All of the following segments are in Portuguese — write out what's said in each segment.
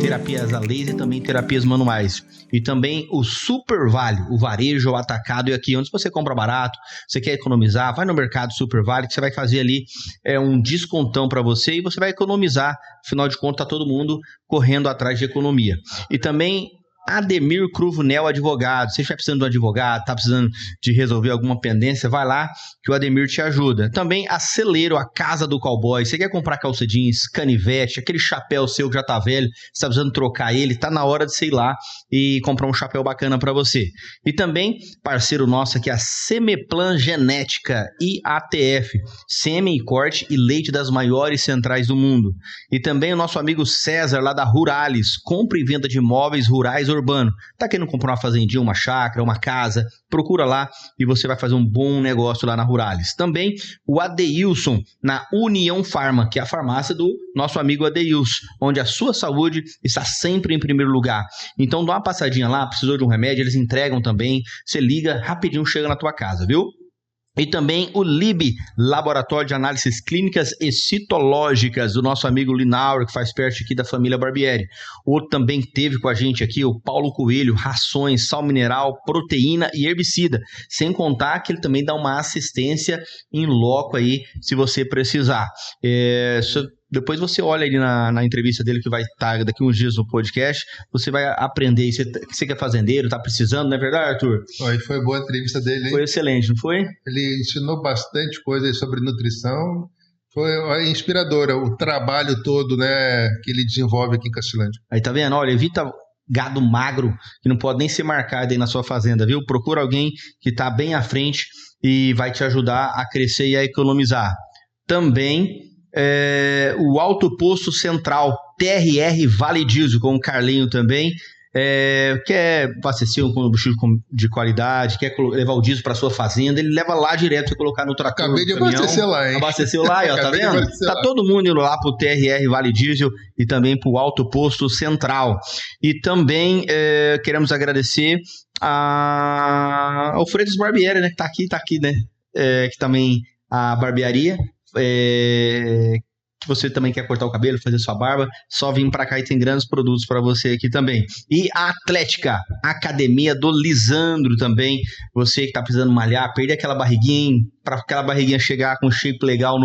Terapias a laser e também terapias manuais. E também o Super Vale, o varejo, o atacado, e aqui onde você compra barato, você quer economizar, vai no mercado Super Vale, que você vai fazer ali um descontão para você e você vai economizar. Afinal de contas, tá todo mundo correndo atrás de economia. E também Ademir Cruvunel Advogado. Se você estiver precisando de um advogado, está precisando de resolver alguma pendência, vai lá que o Ademir te ajuda. Também a Celeiro, a casa do cowboy. Você quer comprar calça jeans, canivete, aquele chapéu seu que já tá velho, você está precisando trocar ele, tá na hora de você ir lá e comprar um chapéu bacana para você. E também, parceiro nosso aqui, a Semeplan Genética e ATF. Sêmen e corte e leite das maiores centrais do mundo. E também o nosso amigo César, lá da Ruralis. Compra e venda de imóveis rurais urbano. Tá querendo comprar uma fazendinha, uma chácara, uma casa? Procura lá e você vai fazer um bom negócio lá na Ruralis. Também o Adeilson na União Farma, que é a farmácia do nosso amigo Adeilson, onde a sua saúde está sempre em primeiro lugar. Então dá uma passadinha lá, precisou de um remédio, eles entregam também. Você liga, rapidinho chega na tua casa, viu? E também o LIB, Laboratório de Análises Clínicas e Citológicas, do nosso amigo Linaur, que faz parte aqui da família Barbieri. Outro também teve com a gente aqui, o Paulo Coelho, rações, sal mineral, proteína e herbicida. Sem contar que ele também dá uma assistência em loco aí, se você precisar. Depois você olha ali na entrevista dele, que vai estar daqui uns dias no podcast, você vai aprender. Você que é fazendeiro, tá precisando, não é verdade, Arthur? Foi boa a entrevista dele, hein? Foi excelente, não foi? Ele ensinou bastante coisa sobre nutrição. Foi inspiradora o trabalho todo, né, que ele desenvolve aqui em Cacilândia. Aí tá vendo? Olha, evita gado magro, que não pode nem ser marcado aí na sua fazenda, viu? Procura alguém que tá bem à frente e vai te ajudar a crescer e a economizar. Também o Alto Posto Central, TRR Vale Diesel, com o Carlinho também, quer abastecer um combustível de qualidade, quer levar o diesel para sua fazenda, ele leva lá direto e colocar no trator. Acabei de abastecer lá, hein? Abasteceu lá, ó, tá vendo? Tá todo mundo indo lá pro TRR Vale Diesel e também pro Alto Posto Central. E também queremos agradecer ao Freitas Barbieri, né? Que tá aqui, né? Que também a barbearia. Que você também quer cortar o cabelo, fazer sua barba, só vir pra cá e tem grandes produtos pra você aqui também. E a Atlética, Academia do Lisandro também, você que tá precisando malhar, perder aquela barriguinha, pra aquela barriguinha chegar com um shape legal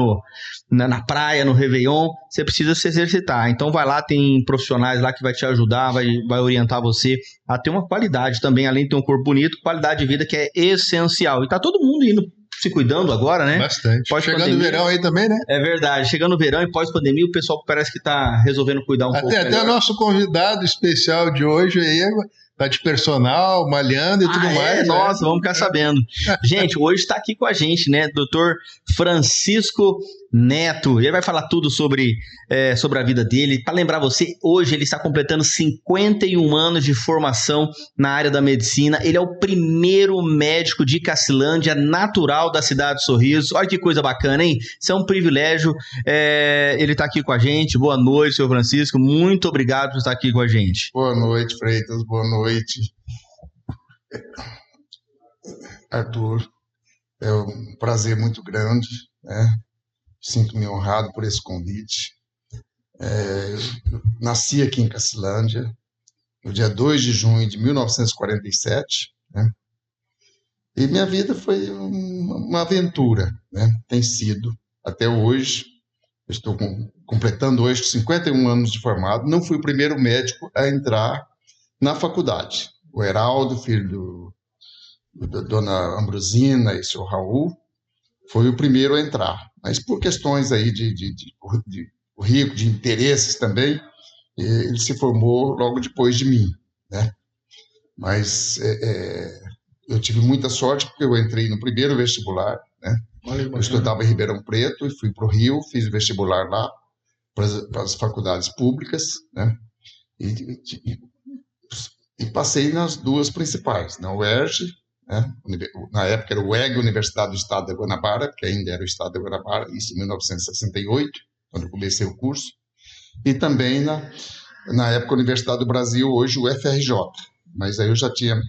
na praia, no Réveillon, você precisa se exercitar. Então vai lá, tem profissionais lá que vai te ajudar, vai orientar você a ter uma qualidade também, além de ter um corpo bonito, qualidade de vida que é essencial. E tá todo mundo indo se cuidando agora, né? Bastante. Chegando o verão aí também, né? É verdade. Chegando o verão e pós-pandemia, o pessoal parece que tá resolvendo cuidar um pouco melhor. Até o nosso convidado especial de hoje aí tá de personal, malhando e tudo mais. Nossa, vamos ficar sabendo. Gente, hoje está aqui com a gente, né? Dr. Francisco Neto. Ele vai falar tudo sobre a vida dele. Para lembrar você, hoje ele está completando 51 anos de formação na área da medicina. Ele é o primeiro médico de Cacilândia, natural da cidade de Sorriso. Olha que coisa bacana, hein? Isso é um privilégio. Ele está aqui com a gente. Boa noite, senhor Francisco. Muito obrigado por estar aqui com a gente. Boa noite, Freitas. Boa noite. Arthur, é um prazer muito grande, né? Sinto-me honrado por esse convite. Eu nasci aqui em Cacilândia, no dia 2 de junho de 1947, né? E minha vida foi uma aventura, né? Tem sido até hoje. Estou completando hoje 51 anos de formado. Não fui o primeiro médico a entrar na faculdade. O Heraldo, filho da dona Ambrosina e seu Raul, foi o primeiro a entrar. Mas por questões aí de currículo, de interesses também, ele se formou logo depois de mim, né? Mas eu tive muita sorte porque eu entrei no primeiro vestibular, né? Eu estudava em Ribeirão Preto e fui para o Rio, fiz o vestibular lá para as faculdades públicas, né? E passei nas duas principais, na UERJ, né? Na época era o UEG, Universidade do Estado da Guanabara, que ainda era o Estado da Guanabara, isso em 1968, quando eu comecei o curso, e também na época Universidade do Brasil, hoje o FRJ, mas aí eu já tinha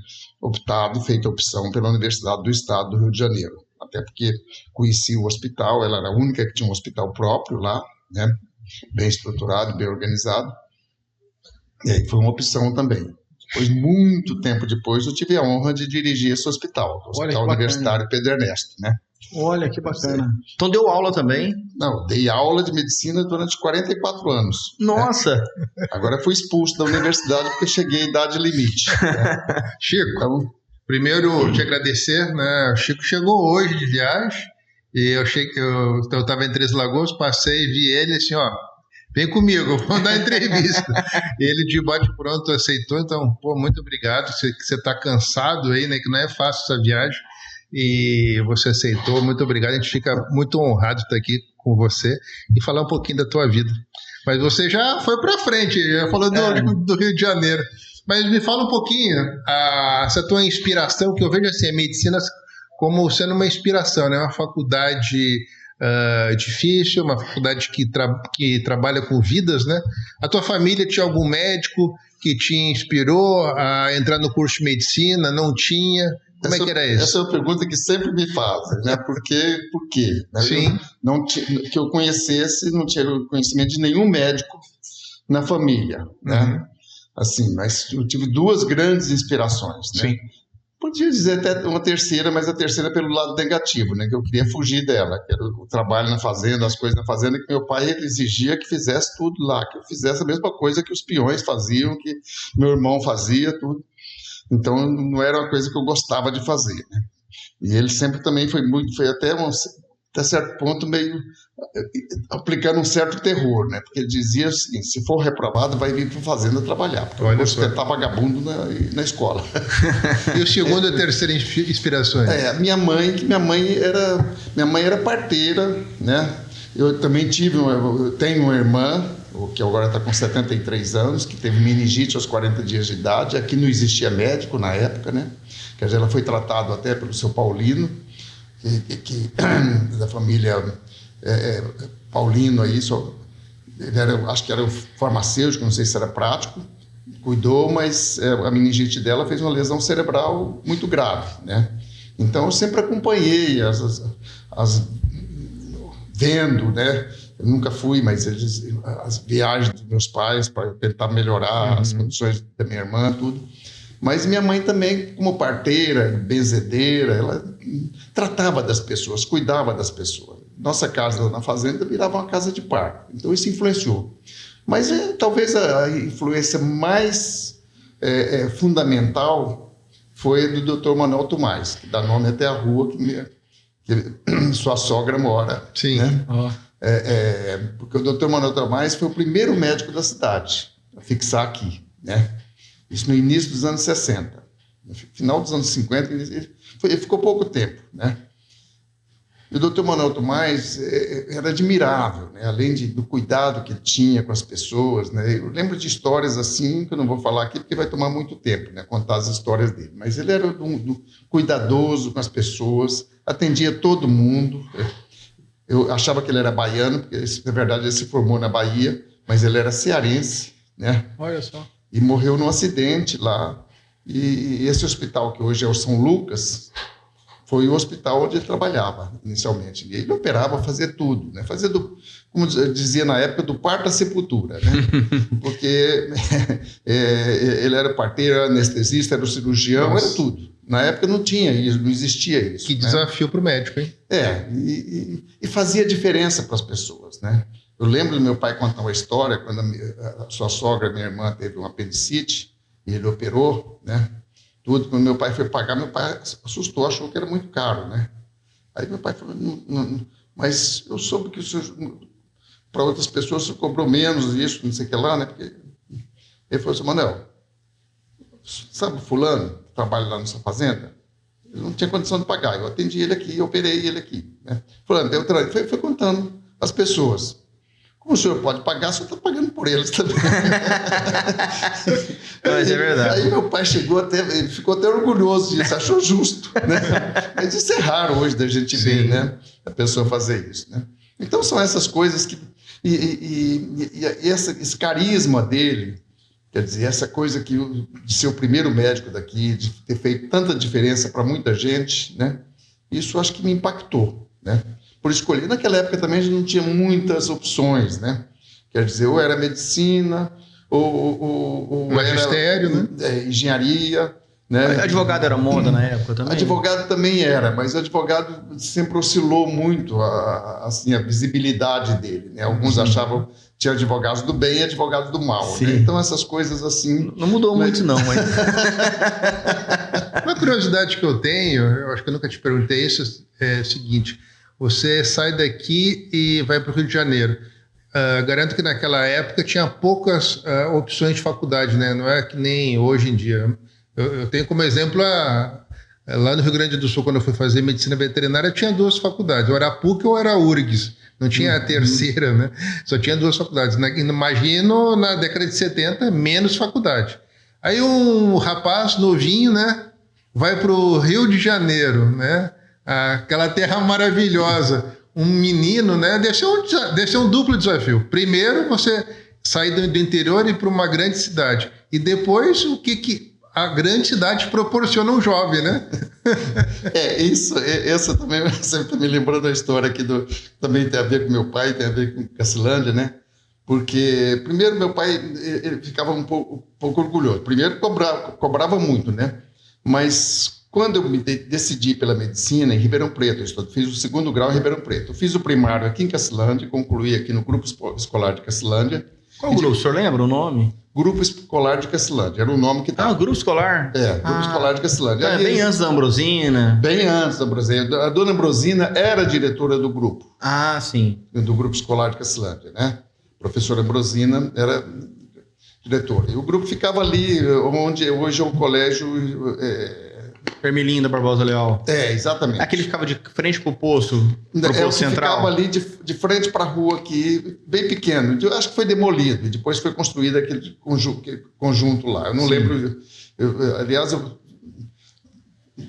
optado, feito a opção pela Universidade do Estado do Rio de Janeiro, até porque conheci o hospital, ela era a única que tinha um hospital próprio lá, né? Bem estruturado, bem organizado, e aí foi uma opção também. Depois, muito tempo depois, eu tive a honra de dirigir esse hospital, o Hospital Universitário Pedro Ernesto, né? Olha, que bacana. Então deu aula também? Não, dei aula de medicina durante 44 anos. Nossa! Né? Agora fui expulso da universidade porque cheguei à idade limite. Né? Chico, então, primeiro te agradecer, né? O Chico chegou hoje de viagem e eu estava em Três Lagoas, passei, vi ele assim, ó, vem comigo, vamos dar entrevista. Ele de bate-pronto aceitou, então, pô, muito obrigado, você está cansado aí, né, que não é fácil essa viagem, e você aceitou, muito obrigado, a gente fica muito honrado de estar aqui com você e falar um pouquinho da tua vida. Mas você já foi para frente, já falou do Rio de Janeiro, mas me fala um pouquinho, essa tua inspiração, que eu vejo assim, a medicina como sendo uma inspiração, né, uma faculdade difícil, uma faculdade que trabalha com vidas, né? A tua família tinha algum médico que te inspirou a entrar no curso de medicina? Não tinha? Como é que era isso? Essa é uma pergunta que sempre me fazem, né? Por quê? Né? Sim. Que eu conhecesse, não tinha conhecimento de nenhum médico na família, né? Assim, mas eu tive duas grandes inspirações, né? Sim. Podia dizer até uma terceira, mas a terceira pelo lado negativo, né? Que eu queria fugir dela, que era o trabalho na fazenda, as coisas na fazenda, que meu pai ele exigia que fizesse tudo lá, que eu fizesse a mesma coisa que os peões faziam, que meu irmão fazia, tudo. Então não era uma coisa que eu gostava de fazer, né? E ele sempre também foi até certo ponto meio aplicando um certo terror, né? Porque ele dizia o seguinte: se for reprovado, vai vir para a fazenda trabalhar, porque eu vou tentar vagabundo na escola. E o segundo e a terceira inspirações? Minha mãe era parteira, né? Eu também tenho uma irmã, que agora está com 73 anos, que teve meningite aos 40 dias de idade. Aqui não existia médico na época, né? Quer dizer, ela foi tratada até pelo seu Paulino, da família Paulino aí, ele acho que era farmacêutico, não sei se era prático, cuidou, mas a meningite dela fez uma lesão cerebral muito grave, né? Então eu sempre acompanhei vendo, né? Eu nunca fui, mas as viagens dos meus pais para tentar melhorar as condições da minha irmã, tudo. Mas minha mãe também, como parteira, benzedeira, ela tratava das pessoas, cuidava das pessoas. Nossa casa na fazenda virava uma casa de parto. Então isso influenciou. Mas talvez a influência mais fundamental foi do Dr. Manuel Tomás, que dá nome até à rua que sua sogra mora. Sim. Né? Porque o Dr. Manuel Tomás foi o primeiro médico da cidade a fixar aqui, né? Isso no início dos anos 60. No final dos anos 50, ele ficou pouco tempo, né? E o Dr. Manuel Tomás era admirável, né? Além do cuidado que ele tinha com as pessoas, né? Eu lembro de histórias assim, que eu não vou falar aqui, porque vai tomar muito tempo, né? Contar as histórias dele. Mas ele era cuidadoso com as pessoas, atendia todo mundo. Eu achava que ele era baiano, porque, na verdade, ele se formou na Bahia, mas ele era cearense, né? Olha só. E morreu num acidente lá. E esse hospital, que hoje é o São Lucas, foi o hospital onde ele trabalhava inicialmente. E ele operava, fazia tudo, né? Fazia como dizia na época, do parto à sepultura, né? Porque ele era parteiro, era anestesista, era o cirurgião, Nossa. Era tudo. Na época não tinha isso, não existia isso. Que desafio para o médico, hein? E fazia diferença para as pessoas, né? Eu lembro do meu pai contar uma história, quando a sua sogra, minha irmã, teve um apendicite, e ele operou, né? Tudo, quando meu pai foi pagar, meu pai assustou, achou que era muito caro, né? Aí meu pai falou, não, mas eu soube que o senhor, para outras pessoas, o senhor cobrou menos isso, não sei o que lá, né? Porque... Ele falou assim, Manuel, sabe o fulano que trabalha lá na sua fazenda? Ele não tinha condição de pagar, eu atendi ele aqui, eu operei ele aqui, né? Fulano, foi contando as pessoas. Como o senhor pode pagar, o senhor está pagando por eles também. Mas é verdade. Aí meu pai ele ficou até orgulhoso disso, achou justo, né? Mas isso é raro hoje da gente ver, né? A pessoa fazer isso, né? Então são essas coisas que... esse carisma dele, quer dizer, essa coisa de ser o primeiro médico daqui, de ter feito tanta diferença para muita gente, né? Isso acho que me impactou, né? Por escolher. Naquela época também a gente não tinha muitas opções, né? Quer dizer, ou era medicina, ou magistério, era, né? Engenharia, né? Advogado era moda na época também? Advogado também era, mas o advogado sempre oscilou muito a visibilidade dele, né? Alguns achavam que tinha advogados do bem e advogados do mal, né? Então essas coisas assim... Não mudou muito não, mas... Uma curiosidade que eu tenho, eu acho que eu nunca te perguntei isso, é o seguinte... Você sai daqui e vai para o Rio de Janeiro. Garanto que naquela época tinha poucas opções de faculdade, né? Não é que nem hoje em dia. Eu tenho como exemplo, lá no Rio Grande do Sul, quando eu fui fazer medicina veterinária, tinha 2 faculdades, ou era a PUC ou era a URGS. Não tinha a terceira, né? Só tinha 2 faculdades. Imagino, na década de 70, menos faculdade. Aí um rapaz novinho, né? Vai para o Rio de Janeiro, né? Aquela terra maravilhosa, um menino, né? Deve ser um duplo desafio. Primeiro, você sair do interior e ir para uma grande cidade. E depois, o que a grande cidade proporciona um jovem, né? Essa também, sempre me lembrando da história aqui também tem a ver com meu pai, tem a ver com Cacilândia, né? Porque, primeiro, meu pai ele ficava um pouco orgulhoso. Primeiro, cobrava muito, né? Mas... Quando eu me decidi pela medicina em Ribeirão Preto, eu fiz o 2º grau em Ribeirão Preto. Eu fiz o primário aqui em Cacilândia, concluí aqui no Grupo Escolar de Cacilândia. Qual grupo? O senhor lembra o nome? Grupo Escolar de Cacilândia, era o nome que estava. Grupo Escolar? Grupo Escolar de Cacilândia. Bem antes da Ambrosina. Bem antes da Ambrosina. A dona Ambrosina era diretora do grupo. Sim. Do Grupo Escolar de Cacilândia, né? A professora Ambrosina era diretora. E o grupo ficava ali, onde hoje é o colégio... Ermelinda Barbosa Leal. Exatamente. Aquele ficava de frente pro poço central. Ficava ali de frente para a rua aqui, bem pequeno. Eu acho que foi demolido, e depois foi construído aquele conjunto lá. Eu não lembro... Aliás,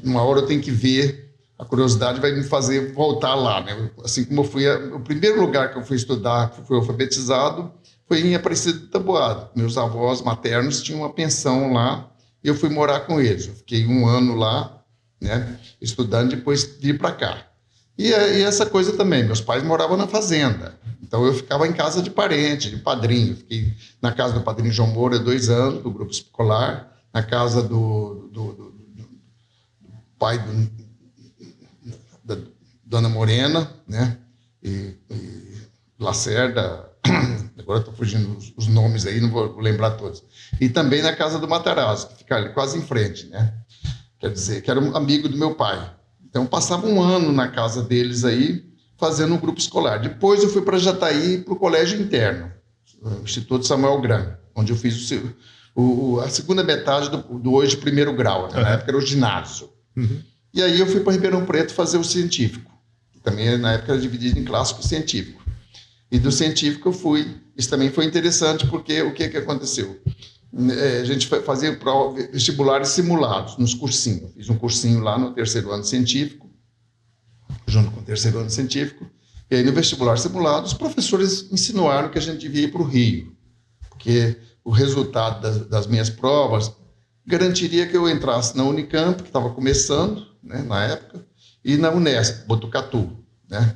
uma hora eu tenho que ver, a curiosidade vai me fazer voltar lá, né? Assim como eu fui... O primeiro lugar que eu fui estudar, que fui alfabetizado, foi em Aparecida do Taboado. Meus avós maternos tinham uma pensão lá, e eu fui morar com eles. Eu fiquei 1 ano lá, né, estudando, depois vim para cá. E essa coisa também, meus pais moravam na fazenda. Então eu ficava em casa de parente, de padrinho. Fiquei na casa do padrinho João Moura 2 anos, do grupo escolar, na casa do pai da Dona Morena, né, e Lacerda... Agora estou fugindo os nomes aí, não vou lembrar todos. E também na casa do Matarazzo, que fica ali quase em frente, né? Quer dizer, que era um amigo do meu pai. Então, passava 1 ano na casa deles aí, fazendo um grupo escolar. Depois eu fui para Jataí, para o colégio interno, o Instituto Samuel Gran, onde eu fiz a segunda metade do hoje 1º grau, né? Na época era o ginásio. E aí eu fui para Ribeirão Preto fazer o científico. Também, na época, era dividido em clássico e científico. E do científico eu fui. Isso também foi interessante, porque o que aconteceu? A gente fazia vestibulares simulados nos cursinhos. Fiz um cursinho lá no 3º ano científico, junto com o 3º ano científico. E aí no vestibular simulado, os professores insinuaram que a gente devia ir para o Rio, porque o resultado das minhas provas garantiria que eu entrasse na Unicamp, que estava começando, né, na época, e na Unesp, Botucatu, né?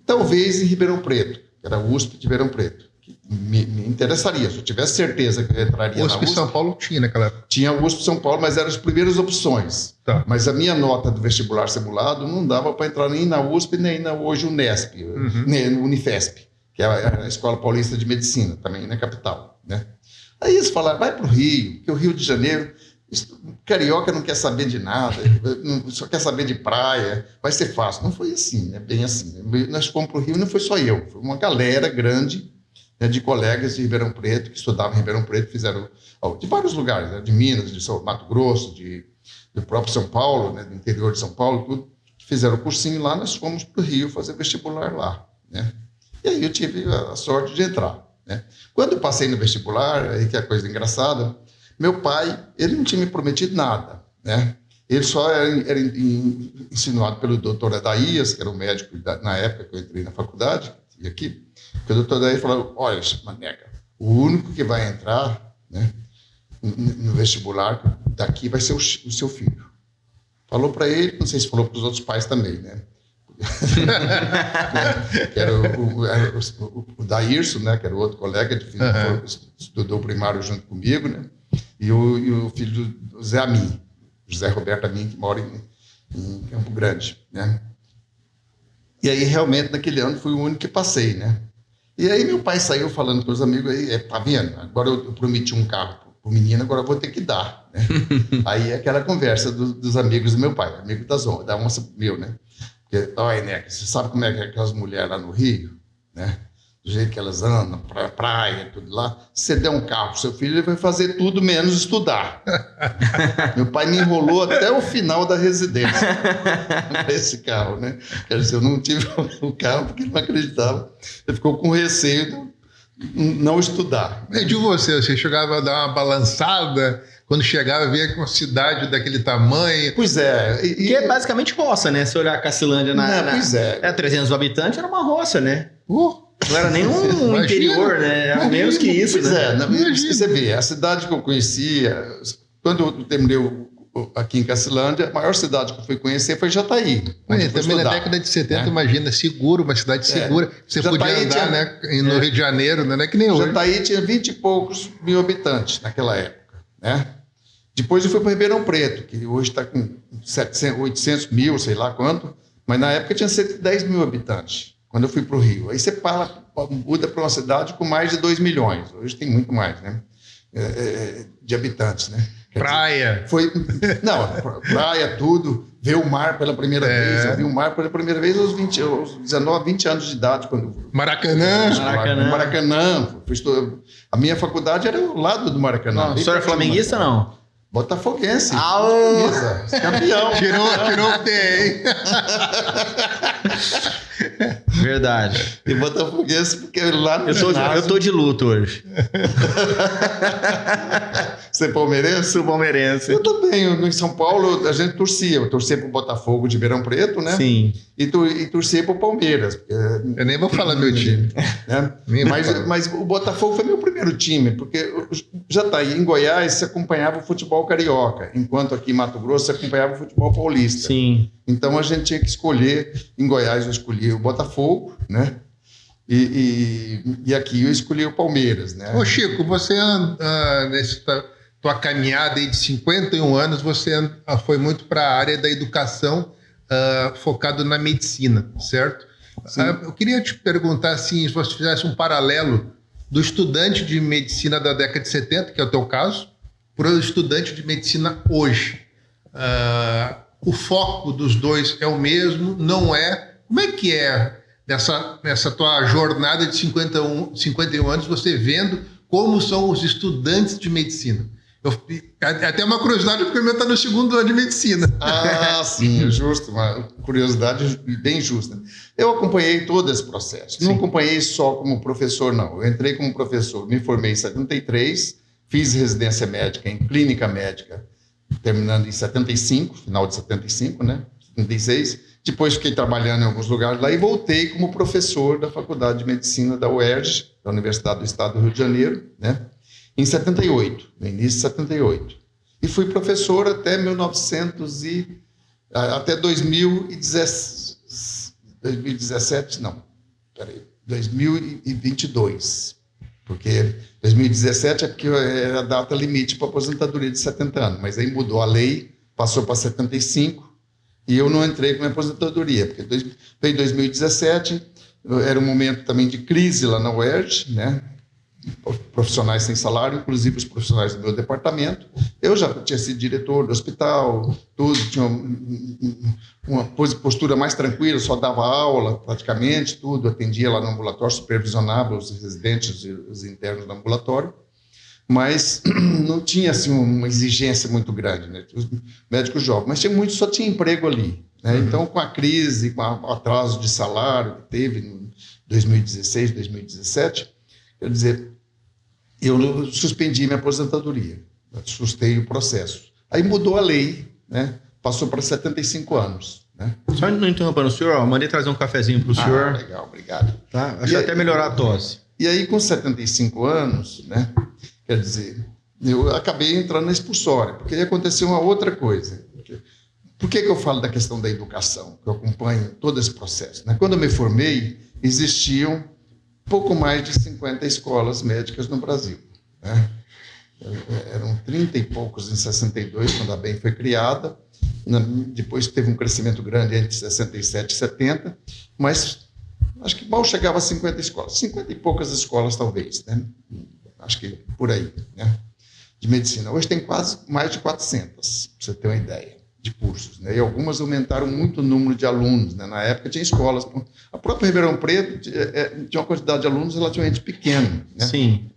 Talvez em Ribeirão Preto. que era a USP de Ribeirão Preto. Que me interessaria, se eu tivesse certeza que eu entraria USP na USP. São Paulo tinha naquela época. Tinha a USP São Paulo, mas eram as primeiras opções. Tá. Mas a minha nota do vestibular simulado não dava para entrar nem na USP, nem na hoje Unesp, nem no Unifesp, que é a Escola Paulista de Medicina, também na capital, né? Aí eles falaram, vai para o Rio, que o Rio de Janeiro, carioca não quer saber de nada, só quer saber de praia, vai ser fácil. Não foi assim, né? Bem assim. Nós fomos para o Rio, não foi só eu, foi uma galera grande, né, de colegas de Ribeirão Preto, que estudavam em Ribeirão Preto, fizeram de vários lugares, né, de Minas, de Mato Grosso, do próprio São Paulo, né, do interior de São Paulo, tudo, fizeram o cursinho lá, nós fomos para o Rio fazer vestibular lá, né? E aí eu tive a sorte de entrar, né? Quando eu passei no vestibular, aí que é a coisa engraçada, meu pai, ele não tinha me prometido nada, né? Ele só era insinuado pelo doutor Adaías, que era o médico na época que eu entrei na faculdade, e aqui, porque o doutor Adaías falou, olha, Maneca, o único que vai entrar, né, no vestibular daqui vai ser o seu filho. Falou para ele, não sei se falou para os outros pais também, né? Que era o Daírcio, né, que era o outro colega de estudou primário junto comigo, né? E o filho do Zé Amin, José Roberto Amin, que mora em Campo Grande, né? E aí, realmente, naquele ano, fui o único que passei, né? E aí, meu pai saiu falando com os amigos aí, tá vendo? Agora eu prometi um carro pro menino, agora eu vou ter que dar, né? Aí, aquela conversa dos amigos do meu pai, amigo da onça meu, né? Porque, olha, né, você sabe como é que aquelas mulheres lá no Rio, né? Do jeito que elas andam, praia, tudo lá. Se você der um carro pro seu filho, ele vai fazer tudo menos estudar. Meu pai me enrolou até o final da residência esse carro, né? Quer dizer, eu não tive o carro porque ele não acreditava. Ele ficou com receio de não estudar. E de você chegava a dar uma balançada quando chegava a ver uma cidade daquele tamanho? Pois é. Que é basicamente roça, né? Se olhar a Cacilândia pois é. 300 habitantes, era uma roça, né? Não era nem um Imagina, interior, né? Era menos que isso, pois né? Você vê, a cidade que eu conhecia, quando eu terminei aqui em Cacilândia, a maior cidade que eu fui conhecer foi Jataí. Também na década de 70, imagina, seguro, uma cidade segura. Você Jataí podia andar, né, no Rio de Janeiro, não é que nem hoje. Jataí tinha 20 e poucos mil habitantes naquela época, né? Depois eu fui para Ribeirão Preto, que hoje está com 700, 800 mil, sei lá quanto, mas na época tinha 110 mil habitantes, quando eu fui para o Rio. Aí você muda para uma cidade com mais de 2 milhões, hoje tem muito mais, né? De habitantes, né? Praia. Praia, tudo. Ver o mar pela primeira vez. Eu vi o mar pela primeira vez aos 19, 20 anos de idade. Maracanã. A minha faculdade era ao lado do Maracanã. O senhor é flamenguista ou não? Botafoguense. Campeão. Tirou o T, hein? Verdade. E botafoguense, porque lá no eu tô de luto hoje. Você é palmeirense? Sou palmeirense. Eu também. Em São Paulo, a gente torcia. Eu torcia pro Botafogo de Ribeirão Preto, né? Sim. E torcia pro Palmeiras. Eu nem vou falar meu time. Né? Mas o Botafogo foi meu primeiro time, porque já tá aí em Goiás, você acompanhava o futebol carioca, enquanto aqui em Mato Grosso você acompanhava o futebol paulista. Sim. Então a gente tinha que escolher. Em Goiás eu escolhi o Botafogo, né? E aqui eu escolhi o Palmeiras, né? Ô Chico, você nessa tua caminhada aí de 51 anos, você foi muito para a área da educação, focado na medicina, certo? Eu queria te perguntar assim, se você fizesse um paralelo do estudante de medicina da década de 70, que é o teu caso, para o estudante de medicina hoje. O foco dos dois é o mesmo? Não é? Como é que é nessa tua jornada de 51 anos, você vendo como são os estudantes de medicina? Até uma curiosidade, porque o meu está no 2º ano de medicina. Sim, é justo, uma curiosidade bem justa. Eu acompanhei todo esse processo. Não acompanhei só como professor, não. Eu entrei como professor, me formei em 73, fiz residência médica em clínica médica, terminando em 75, final de 75, né? 76. Depois fiquei trabalhando em alguns lugares lá e voltei como professor da Faculdade de Medicina da UERJ, da Universidade do Estado do Rio de Janeiro, né? Em 78, no início de 78. E fui professor até 2017, não, peraí, 2022, porque 2017 é porque era a data limite para aposentadoria de 70 anos, mas aí mudou a lei, passou para 75, e eu não entrei com minha aposentadoria, porque em 2017 era um momento também de crise lá na UERJ, né? Profissionais sem salário, inclusive os profissionais do meu departamento. Eu já tinha sido diretor do hospital, tudo, tinha uma postura mais tranquila, só dava aula praticamente, tudo, atendia lá no ambulatório, supervisionava os residentes e os internos do ambulatório, mas não tinha assim uma exigência muito grande, né? Os médicos jovens, mas tinha muitos, só tinha emprego ali, né? Então, com a crise, com o atraso de salário que teve em 2016, 2017, quer dizer, eu suspendi minha aposentadoria, sustei o processo. Aí mudou a lei, né? Passou para 75 anos. Né? Só não interrompendo o senhor, mandei trazer um cafezinho para o senhor. Legal, obrigado. Tá? Acho até melhorar a tosse. E aí, com 75 anos, né? Quer dizer, eu acabei entrando na expulsória, porque aí aconteceu uma outra coisa. Por que eu falo da questão da educação, que eu acompanho todo esse processo? Né? Quando eu me formei, existiam pouco mais de 50 escolas médicas no Brasil. Né? Eram 30 e poucos em 62, quando a BEM foi criada. Depois teve um crescimento grande entre 67 e 70, mas acho que mal chegava a 50 escolas. 50 e poucas escolas, talvez. Né? Acho que por aí, né? De medicina. Hoje tem quase mais de 400, para você ter uma ideia, de cursos, né? E algumas aumentaram muito o número de alunos, né? Na época tinha escolas, a própria Ribeirão Preto tinha uma quantidade de alunos relativamente pequena, né? Sim.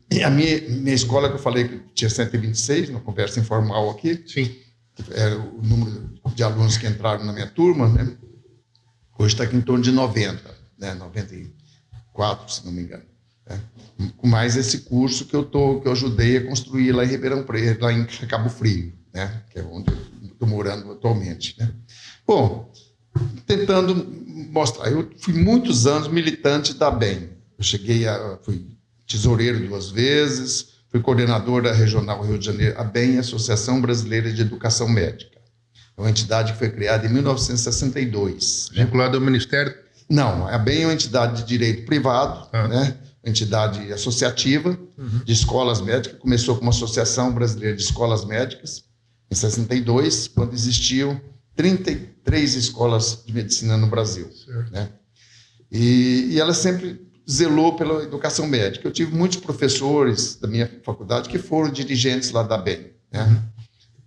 E a minha escola, que eu falei que tinha 126, na conversa informal aqui, sim, era o número de alunos que entraram na minha turma, né? Hoje está aqui em torno de 90, né? 94, se não me engano. Né? Com mais esse curso que eu ajudei a construir lá em Ribeirão Preto, lá em Cabo Frio, né? Que é onde eu estou morando atualmente. Né? Bom, tentando mostrar, eu fui muitos anos militante da BEM. Eu fui tesoureiro 2 vezes, fui coordenador da Regional Rio de Janeiro, a BEM, Associação Brasileira de Educação Médica. É uma entidade que foi criada em 1962. Vinculada ao Ministério? Não, a BEM é uma entidade de direito privado, né? Entidade associativa de escolas médicas. Começou como Associação Brasileira de Escolas Médicas, em 62, quando existiam 33 escolas de medicina no Brasil. Né? E ela sempre zelou pela educação médica. Eu tive muitos professores da minha faculdade que foram dirigentes lá da BEM, né?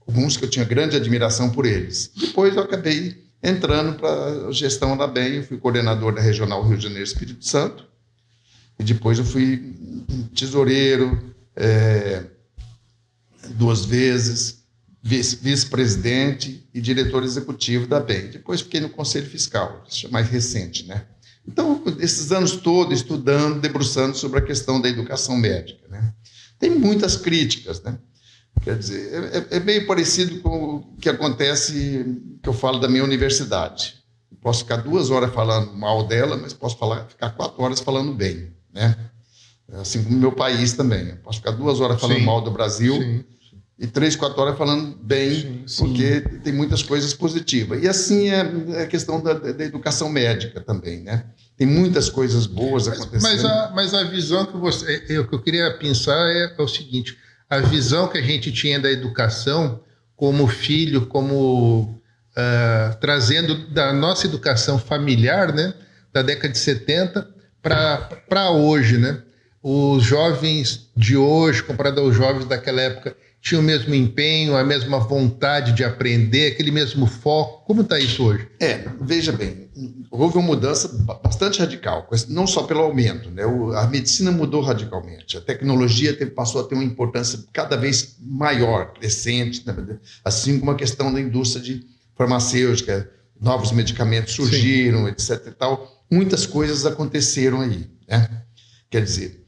Alguns que eu tinha grande admiração por eles. Depois eu acabei entrando para a gestão da BEM, eu fui coordenador da Regional Rio de Janeiro Espírito Santo, e depois eu fui tesoureiro 2 vezes, vice-presidente e diretor executivo da BEM. Depois fiquei no Conselho Fiscal, isso é mais recente, né? Então, esses anos todos estudando, debruçando sobre a questão da educação médica, né? Tem muitas críticas, né? Quer dizer, é meio parecido com o que acontece, que eu falo da minha universidade. Eu posso ficar 2 horas falando mal dela, mas posso ficar 4 horas falando bem, né? Assim como o meu país também. Eu posso ficar 2 horas falando mal do Brasil e 3, 4 horas falando bem, porque tem muitas coisas positivas. E assim é a questão da educação médica também, né? Tem muitas coisas boas acontecendo. Mas a visão que o que eu queria pensar é o seguinte: a visão que a gente tinha da educação como filho, como trazendo da nossa educação familiar, né, da década de 70 para hoje, né? Os jovens de hoje, comparado aos jovens daquela época, tinham o mesmo empenho, a mesma vontade de aprender, aquele mesmo foco. Como está isso hoje? Veja bem, houve uma mudança bastante radical, não só pelo aumento, né? A medicina mudou radicalmente, a tecnologia passou a ter uma importância cada vez maior, crescente, né? Assim como a questão da indústria de farmacêutica, novos medicamentos surgiram, etc. e tal. Muitas coisas aconteceram aí, né? Quer dizer,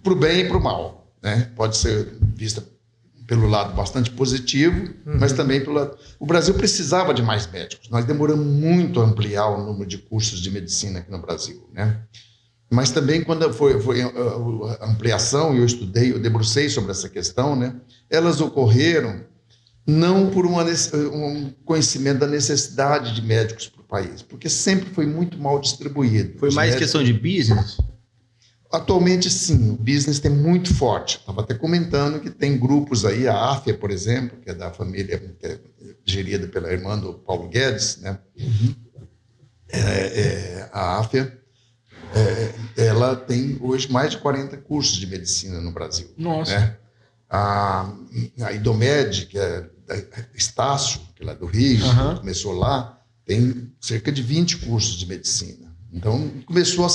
para o bem e para o mal, né? Pode ser vista pelo lado bastante positivo, mas também pelo lado... O Brasil precisava de mais médicos. Nós demoramos muito a ampliar o número de cursos de medicina aqui no Brasil, né? Mas também quando foi a ampliação, eu debrucei sobre essa questão, né? Elas ocorreram não por um conhecimento da necessidade de médicos do país, porque sempre foi muito mal distribuído. Foi mais questão de business? Atualmente, sim, o business tem muito forte. Estava até comentando que tem grupos aí, a AFIA, por exemplo, que é da família, que é gerida pela irmã do Paulo Guedes, né? A AFIA, ela tem hoje mais de 40 cursos de medicina no Brasil. Nossa. Né? A Idomed, que é da Estácio, que é lá do Rio, que começou lá, tem cerca de 20 cursos de medicina. Então, começou a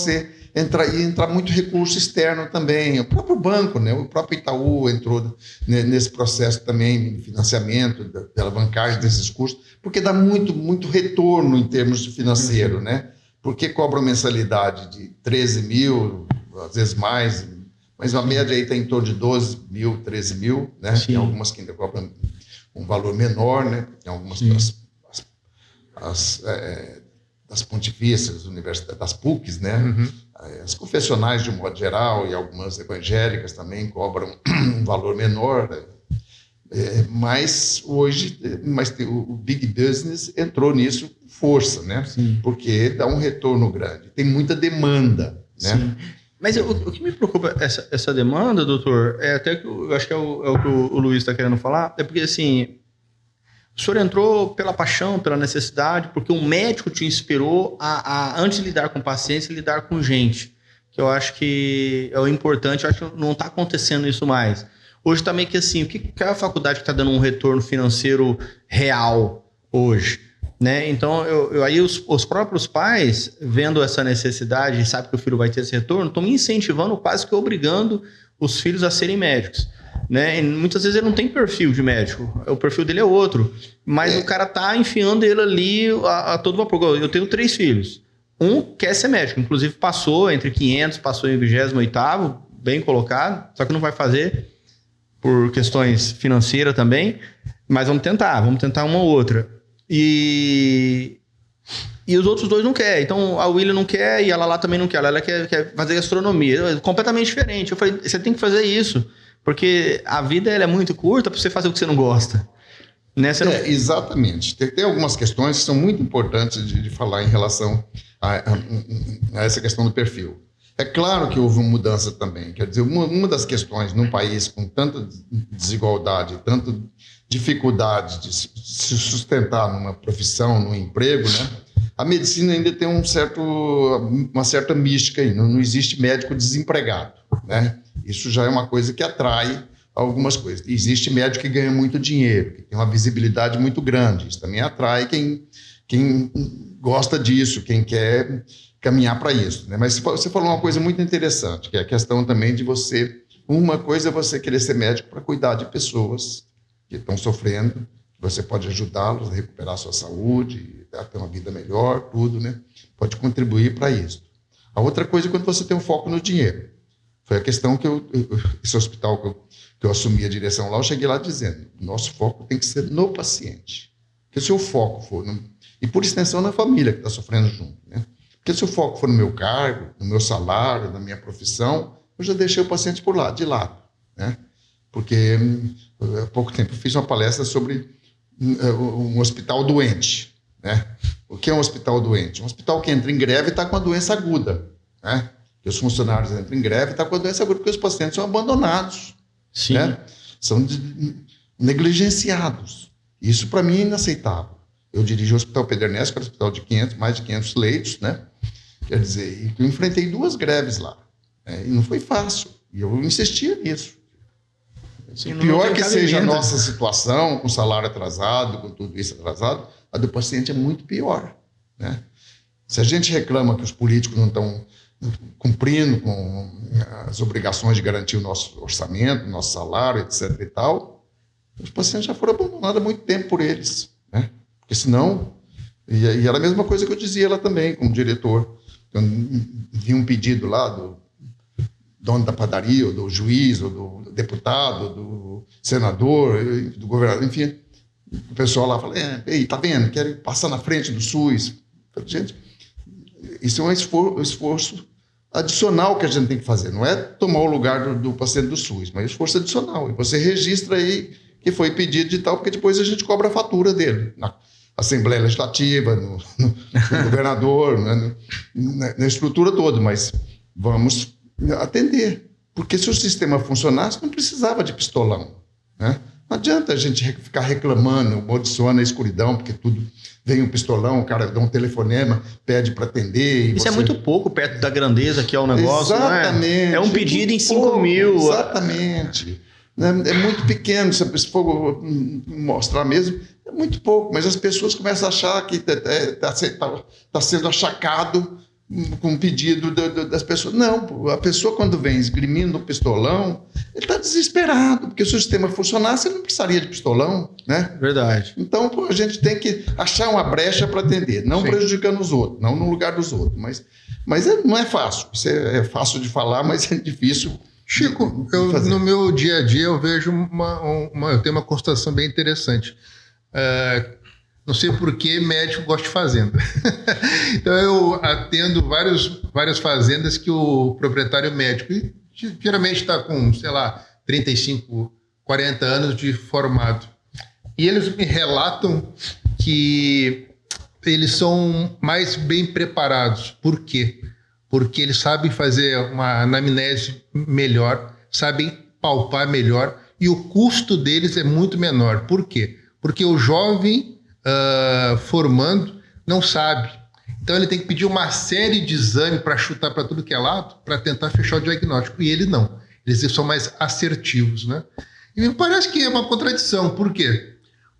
entrar muito recurso externo também. O próprio banco, né? O próprio Itaú entrou nesse processo também de financiamento, da alavancagem desses cursos, porque dá muito retorno em termos de financeiro, né? Porque cobram mensalidade de 13 mil, às vezes mais, mas a média aí está em torno de 12 mil, 13 mil, né? Sim. Tem algumas que ainda cobram um valor menor, né? Tem algumas das pontifícias, das PUCs, né? As confessionais, de um modo geral, e algumas evangélicas também cobram um valor menor, né? Mas hoje o Big Business entrou nisso com força, né? Sim. Porque dá um retorno grande. Tem muita demanda, né? Sim. Mas o que me preocupa essa demanda, doutor, é até que eu acho que é o que o Luiz está querendo falar, é porque assim, o senhor entrou pela paixão, pela necessidade, porque um médico te inspirou a antes de lidar com pacientes, lidar com gente. Que eu acho que é o importante, eu acho que não está acontecendo isso mais. Hoje está meio que assim, qual é a faculdade que está dando um retorno financeiro real hoje? Né? Então, aí os próprios pais, vendo essa necessidade, sabe que o filho vai ter esse retorno, estão incentivando, quase que obrigando os filhos a serem médicos. Né? E muitas vezes ele não tem perfil de médico, o perfil dele é outro, mas o cara tá enfiando ele ali a todo vapor. Eu tenho 3 filhos, um quer ser médico, inclusive passou entre 500, passou em 28º, bem colocado, só que não vai fazer por questões financeiras também, mas vamos tentar uma ou outra. E os outros 2 não querem. Então a William não quer e a Lala também não quer. Ela quer fazer gastronomia. É completamente diferente. Eu falei, você tem que fazer isso. Porque a vida ela é muito curta para você fazer o que você não gosta. Né? Você não... Exatamente. Tem algumas questões que são muito importantes de falar em relação a essa questão do perfil. É claro que houve uma mudança também. Quer dizer, uma das questões num país com tanta desigualdade, tanta dificuldade de se sustentar numa profissão, num emprego, né? A medicina ainda tem uma certa mística aí. Não existe médico desempregado, né? Isso já é uma coisa que atrai algumas coisas. Existe médico que ganha muito dinheiro, que tem uma visibilidade muito grande. Isso também atrai quem gosta disso, quem quer caminhar para isso, né? Mas você falou uma coisa muito interessante, que é a questão também de você... Uma coisa é você querer ser médico para cuidar de pessoas que estão sofrendo, você pode ajudá-los a recuperar a sua saúde, a ter uma vida melhor, tudo, né? Pode contribuir para isso. A outra coisa é quando você tem um foco no dinheiro. Foi a questão que esse hospital que eu assumi a direção lá, eu cheguei lá dizendo, nosso foco tem que ser no paciente. Porque se o foco for... e por extensão na família que está sofrendo junto, né? Porque se o foco for no meu cargo, no meu salário, na minha profissão, eu já deixei o paciente de lado, né? Porque há pouco tempo eu fiz uma palestra sobre um hospital doente, né? O que é um hospital doente? Um hospital que entra em greve e está com a doença aguda, né? Que os funcionários entram em greve e estão com a doença aguda porque os pacientes são abandonados. Sim. Né? São negligenciados. Isso, para mim, é inaceitável. Eu dirigi o Hospital Pedro Ernesto, que era um hospital de mais de 500 leitos, né? Quer dizer, eu enfrentei 2 greves lá. Né? E não foi fácil. E eu insistia nisso. Sim, pior que seja a nossa situação, com salário atrasado, com tudo isso atrasado, a do paciente é muito pior. Né? Se a gente reclama que os políticos não estão cumprindo com as obrigações de garantir o nosso orçamento, o nosso salário, etc. e tal, os pacientes já foram abandonados há muito tempo por eles. Né? Porque senão... E era a mesma coisa que eu dizia lá também, como diretor. Quando vinha um pedido lá do dono da padaria, ou do juiz, ou do deputado, do senador, do governador, enfim, o pessoal lá fala, ei, tá vendo, querem passar na frente do SUS. Falei, gente, isso é um esforço adicional que a gente tem que fazer, não é tomar o lugar do paciente do SUS, mas esforço adicional. E você registra aí que foi pedido de tal, porque depois a gente cobra a fatura dele. Assembleia Legislativa, no governador, né, na estrutura toda, mas vamos atender. Porque se o sistema funcionasse, não precisava de pistolão, né? Não adianta a gente ficar reclamando, amaldiçoando a escuridão, porque tudo vem um pistolão, o cara dá um telefonema, pede para atender. Isso é muito pouco perto da grandeza que é o negócio. Exatamente. Não é? É um pedido em 5 mil. Exatamente. É muito pequeno, se for mostrar mesmo, é muito pouco, mas as pessoas começam a achar que está sendo achacado com o pedido das pessoas. Não, a pessoa quando vem esgrimindo o pistolão, ele está desesperado, porque se o sistema funcionasse, ele não precisaria de pistolão, né? Verdade. Então, a gente tem que achar uma brecha para atender, não prejudicando os outros, não no lugar dos outros. Mas não é fácil, isso é fácil de falar, mas é difícil. Chico, no meu dia a dia eu vejo eu tenho uma constatação bem interessante. Não sei por que médico gosta de fazenda. Então eu atendo várias fazendas que o proprietário médico, geralmente está com, sei lá, 35, 40 anos de formado. E eles me relatam que eles são mais bem preparados. Por quê? Porque eles sabem fazer uma anamnese melhor, sabem palpar melhor e o custo deles é muito menor. Por quê? Porque o jovem formando não sabe. Então ele tem que pedir uma série de exames para chutar para tudo que é lado para tentar fechar o diagnóstico. E ele não. Eles são mais assertivos, né? E me parece que é uma contradição. Por quê?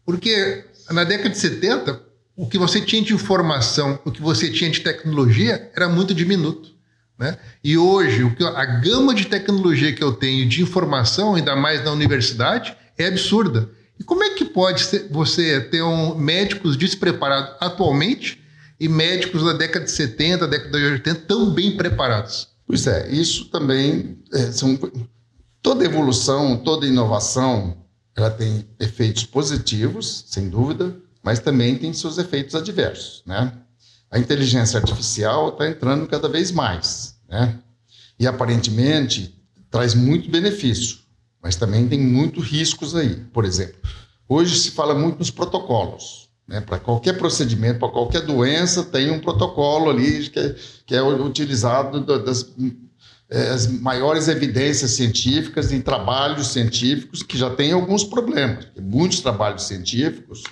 Porque na década de 70, o que você tinha de informação, o que você tinha de tecnologia era muito diminuto, né? E hoje, a gama de tecnologia que eu tenho de informação, ainda mais na universidade, é absurda. E como é que pode você ter médicos despreparados atualmente e médicos da década de 70, década de 80 tão bem preparados? Pois é, isso também toda evolução, toda inovação, ela tem efeitos positivos, sem dúvida, mas também tem seus efeitos adversos, né? A inteligência artificial está entrando cada vez mais, né? E aparentemente traz muito benefício, mas também tem muitos riscos aí. Por exemplo, hoje se fala muito nos protocolos, né? Para qualquer procedimento, para qualquer doença, tem um protocolo ali que é utilizado as maiores evidências científicas em trabalhos científicos que já têm alguns problemas. Muitos trabalhos científicos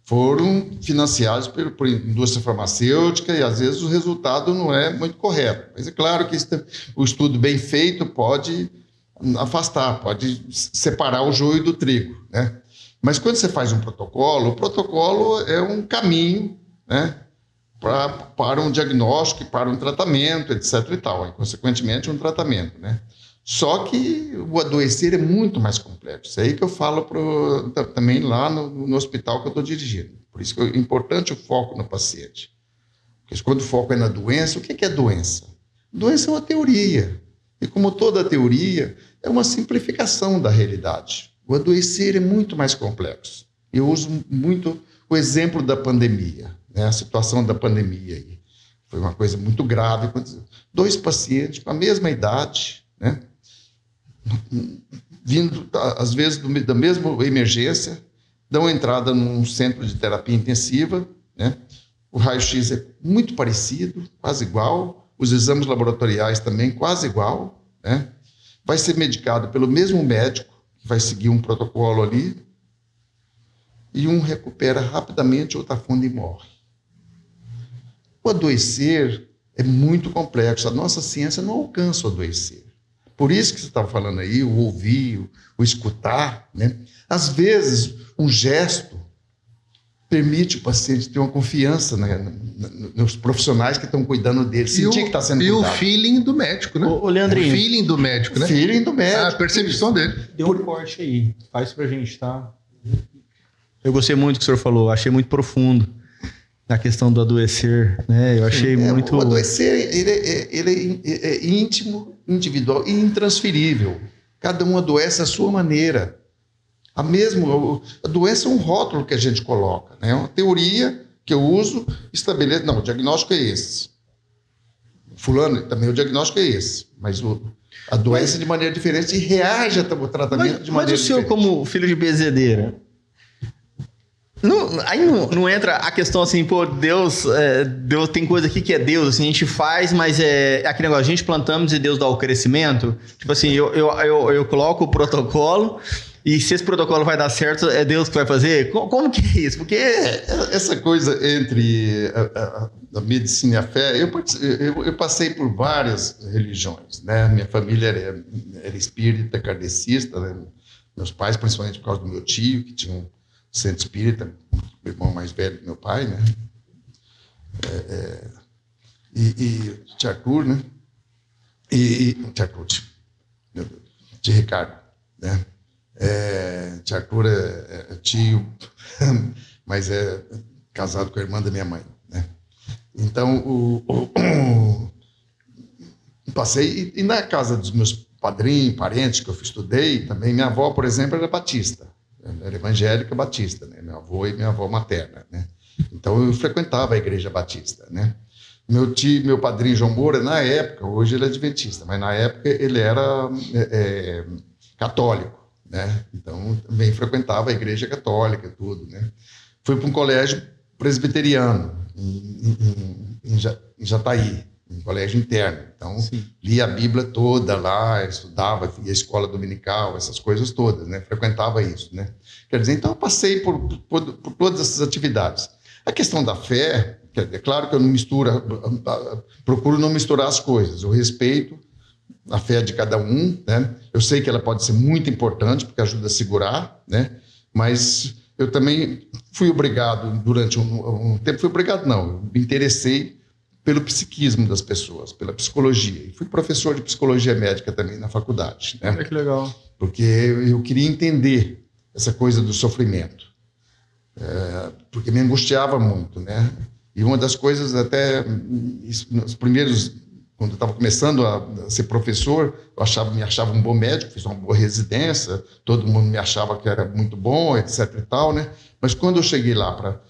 foram financiados por indústria farmacêutica e, às vezes, o resultado não é muito correto. Mas é claro que o estudo bem feito pode afastar, pode separar o joio do trigo, né? Mas quando você faz um protocolo, o protocolo é um caminho, né, para um diagnóstico, para um tratamento, etc. e tal, e, consequentemente, um tratamento, né? Só que o adoecer é muito mais complexo. Isso aí que eu falo também lá no hospital que eu estou dirigindo. Por isso que é importante o foco no paciente. Porque quando o foco é na doença, o que é doença? Doença é uma teoria. E como toda teoria, é uma simplificação da realidade. O adoecer é muito mais complexo. Eu uso muito o exemplo da pandemia, né? A situação da pandemia aí. Foi uma coisa muito grave. 2 pacientes com a mesma idade, né? Vindo, às vezes, da mesma emergência, dão entrada num centro de terapia intensiva, né? O raio-x é muito parecido, quase igual, os exames laboratoriais também quase igual, né? Vai ser medicado pelo mesmo médico, que vai seguir um protocolo ali, e um recupera rapidamente, outro afunda e morre. O adoecer é muito complexo, a nossa ciência não alcança o adoecer. Por isso que você estava falando aí, o ouvir, o escutar, né? Às vezes, um gesto permite o paciente ter uma confiança, né, nos profissionais que estão cuidando dele, sentir que está sendo cuidado. E o feeling do médico, né? Ô, Leandrinho. O feeling do médico, né? O feeling do médico. A percepção dele. Deu um corte aí. Faz pra gente, tá? Eu gostei muito do que o senhor falou. Achei muito profundo na questão do adoecer, né? Eu achei muito... O adoecer, ele é íntimo, individual e intransferível. Cada um adoece à sua maneira. A doença é um rótulo que a gente coloca, né? É uma teoria que eu uso, estabelece... Não, o diagnóstico é esse. Fulano, também o diagnóstico é esse. Mas a doença de maneira diferente e reage ao tratamento de maneira diferente. Mas o senhor, como filho de bezedeira, Não entra a questão assim, pô, Deus tem coisa aqui que é Deus, assim, a gente faz, mas é aquele negócio, a gente plantamos e Deus dá o crescimento. Tipo assim, eu coloco o protocolo e se esse protocolo vai dar certo, é Deus que vai fazer? Como que é isso? Porque... essa coisa entre a medicina e a fé, eu passei por várias religiões, né? Minha família era espírita, kardecista, né? Meus pais, principalmente por causa do meu tio, que tinha um centro espírita, o irmão mais velho do meu pai, né? E tia Arthur, né? Tia Arthur, tia Ricardo, né? Tia Arthur é tio, mas é casado com a irmã da minha mãe, né? Então, passei, e na casa dos meus padrinhos, parentes que eu estudei, também minha avó, por exemplo, era batista, era evangélica batista, né? Meu avô e minha avó materna, né? Então eu frequentava a igreja batista, né? Meu padrinho João Moura, na época, hoje ele é adventista, mas na época ele era católico, né? Então também frequentava a igreja católica e tudo, né? Fui para um colégio presbiteriano em Jataí, um colégio interno. Então, lia a Bíblia toda lá, estudava, ia à escola dominical, essas coisas todas, né? Frequentava isso, né? Quer dizer, então eu passei por todas essas atividades. A questão da fé, é claro que eu não procuro não misturar as coisas. Eu respeito a fé de cada um, né? Eu sei que ela pode ser muito importante, porque ajuda a segurar, né? Mas eu também fui obrigado, durante um tempo, eu me interessei pelo psiquismo das pessoas, pela psicologia. E fui professor de psicologia médica também na faculdade, né? Que legal. Porque eu queria entender essa coisa do sofrimento. Porque me angustiava muito, né? E uma das coisas, até nos primeiros, quando eu estava começando a ser professor, me achava um bom médico, fiz uma boa residência, todo mundo me achava que era muito bom, etc e tal, né? Mas quando eu cheguei lá para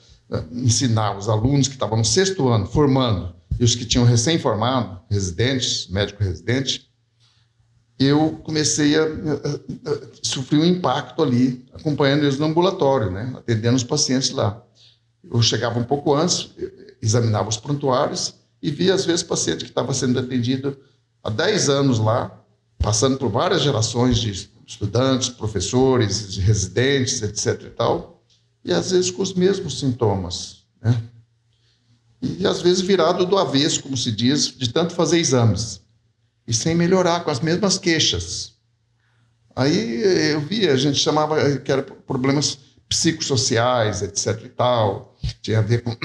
ensinar os alunos que estavam no 6º ano, formando, e os que tinham recém-formado, residentes, médico residente, eu comecei a sofrer um impacto ali, acompanhando eles no ambulatório, né? Atendendo os pacientes lá. Eu chegava um pouco antes, examinava os prontuários e via, às vezes, paciente que estava sendo atendido há 10 anos lá, passando por várias gerações de estudantes, professores, residentes, etc. e tal, e às vezes com os mesmos sintomas, né? E às vezes virado do avesso, como se diz, de tanto fazer exames, e sem melhorar, com as mesmas queixas. Aí eu via, a gente chamava que era problemas psicossociais, etc. e tal, tinha a ver com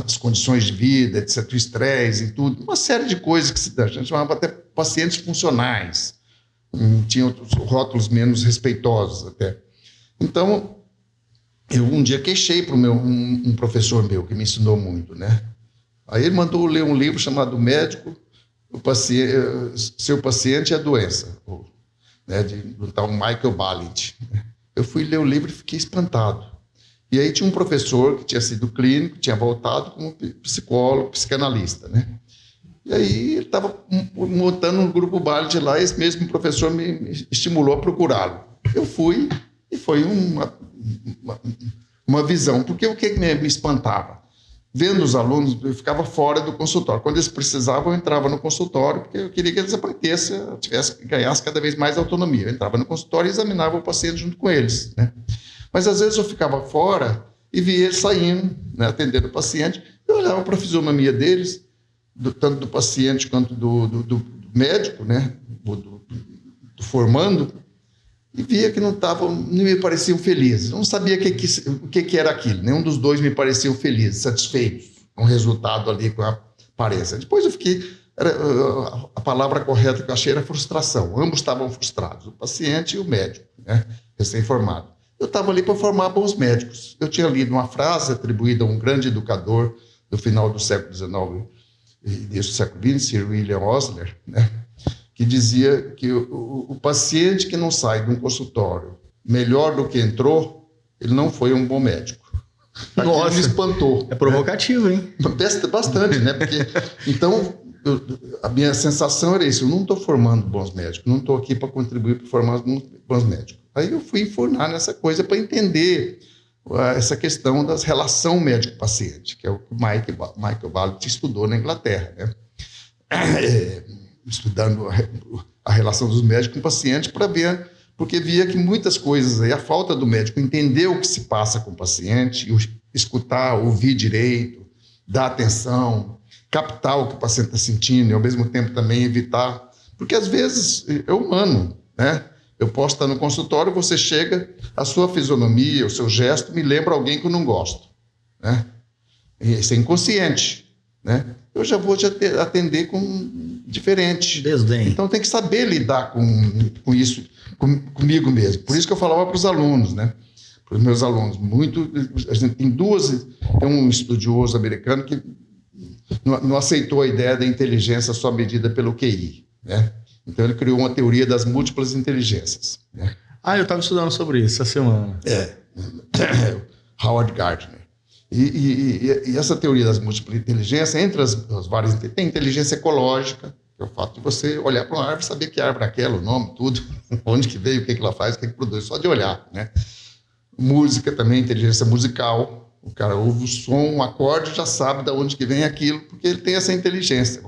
as condições de vida, etc., o estresse e tudo, uma série de coisas que a gente chamava até pacientes funcionais, tinha outros rótulos menos respeitosos até. Então, eu um dia queixei para um professor meu, que me ensinou muito, né? Aí ele mandou ler um livro chamado Médico, Seu Paciente e a Doença, né, do tal Michael Balint. Eu fui ler o livro e fiquei espantado. E aí tinha um professor que tinha sido clínico, tinha voltado como psicólogo, psicanalista, né? E aí ele estava montando um grupo Balint lá, e esse mesmo professor me estimulou a procurá-lo. Eu fui e foi uma visão, porque o que me espantava? Vendo os alunos, eu ficava fora do consultório. Quando eles precisavam, eu entrava no consultório, porque eu queria que eles aprendessem, ganhassem cada vez mais autonomia. Eu entrava no consultório e examinava o paciente junto com eles, né? Mas às vezes eu ficava fora e via eles saindo, né, atendendo o paciente. Eu olhava para a fisionomia deles, tanto do paciente quanto do médico, né, do formando, e via que não me pareciam felizes. Eu não sabia o que era aquilo. Nenhum dos dois me pareciam felizes, satisfeitos com o resultado ali, com a aparência. Depois eu fiquei... a palavra correta que eu achei era frustração. Ambos estavam frustrados, o paciente e o médico, né, recém-formado. Eu estava ali para formar bons médicos. Eu tinha lido uma frase atribuída a um grande educador do final do século XIX e início do século XX, Sir William Osler, né, que dizia que o paciente que não sai de um consultório melhor do que entrou, ele não foi um bom médico. Aquilo me espantou. É provocativo, né? Hein? Bastante, né? Porque, então, a minha sensação era isso: eu não estou formando bons médicos, não estou aqui para contribuir para formar bons médicos. Aí eu fui informar nessa coisa para entender essa questão da relação médico-paciente, que é o que o Michael Balint estudou na Inglaterra, né? Estudando a relação dos médicos com o paciente para ver, porque via que muitas coisas aí, a falta do médico entender o que se passa com o paciente, escutar, ouvir direito, dar atenção, captar o que o paciente está sentindo e ao mesmo tempo também evitar, porque às vezes é humano, né? Eu posso estar no consultório, você chega, a sua fisionomia, o seu gesto me lembra alguém que eu não gosto, né? Isso é inconsciente, né? Eu já vou te atender com diferente. Desdém. Então tem que saber lidar com isso, comigo mesmo. Por isso que eu falava para os alunos, né? Para os meus alunos. A gente tem um estudioso americano que não aceitou a ideia da inteligência só medida pelo QI, né? Então ele criou uma teoria das múltiplas inteligências, né? Eu estava estudando sobre isso essa semana. Howard Gardner. E essa teoria das múltiplas inteligências, entre as várias, tem inteligência ecológica, que é o fato de você olhar para uma árvore, saber que árvore é aquela, o nome, tudo, onde que veio, o que ela faz, o que produz, só de olhar, né? Música também, inteligência musical. O cara ouve o som, um acorde, já sabe de onde que vem aquilo, porque ele tem essa inteligência.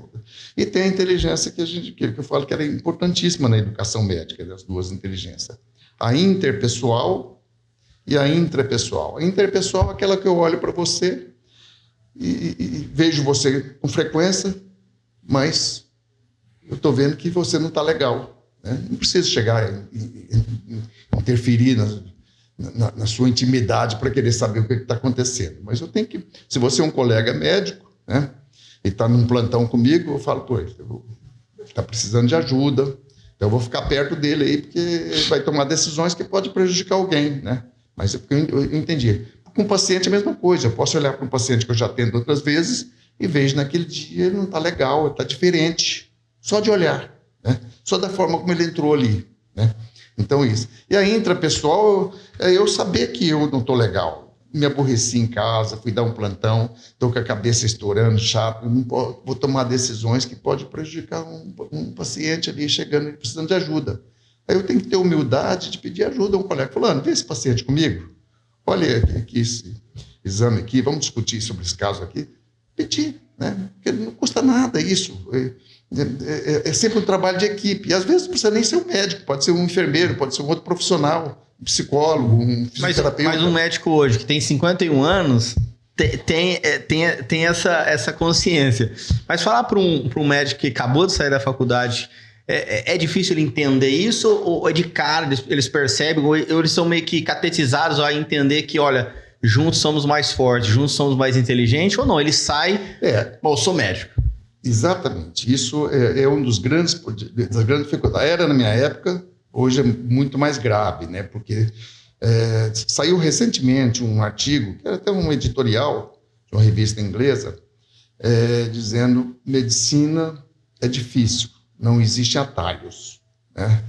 E tem a inteligência que eu falo que era importantíssima na educação médica, das duas inteligências. A interpessoal e a intrapessoal. A interpessoal é aquela que eu olho para você e vejo você com frequência, mas eu estou vendo que você não está legal, né? Não preciso chegar interferir na sua intimidade para querer saber o que está acontecendo. Mas eu tenho que... Se você é um colega médico, né, e está num plantão comigo, eu falo, pô, ele está precisando de ajuda, então eu vou ficar perto dele aí, porque ele vai tomar decisões que pode prejudicar alguém, né? Mas eu entendi. Com o paciente é a mesma coisa. Eu posso olhar para um paciente que eu já atendo outras vezes e vejo naquele dia ele não está legal, ele está diferente. Só de olhar, né? Só da forma como ele entrou ali, né? Então, isso. E a intrapessoal, eu saber que eu não estou legal. Me aborreci em casa, fui dar um plantão, estou com a cabeça estourando, chato, não vou tomar decisões que pode prejudicar um paciente ali chegando e precisando de ajuda. Aí eu tenho que ter humildade de pedir ajuda a um colega. Fulano, vê esse paciente comigo. Olha aqui esse exame aqui, vamos discutir sobre esse caso aqui. Pedir, né? Porque não custa nada isso. É sempre um trabalho de equipe. E às vezes não precisa nem ser um médico, pode ser um enfermeiro, pode ser um outro profissional, um psicólogo, um fisioterapeuta. Mas um médico hoje que tem 51 anos tem essa consciência. Mas falar para um médico que acabou de sair da faculdade, é difícil ele entender isso? Ou é de cara, eles percebem, ou eles são meio que catetizados a entender que, olha, juntos somos mais fortes, juntos somos mais inteligentes, ou não? Ele sai, bom, eu sou médico. Exatamente. Isso é um das grandes dificuldades. Era na minha época, hoje é muito mais grave, né? Porque saiu recentemente um artigo, que era até um editorial de uma revista inglesa, dizendo medicina é difícil, não existem atalhos, né?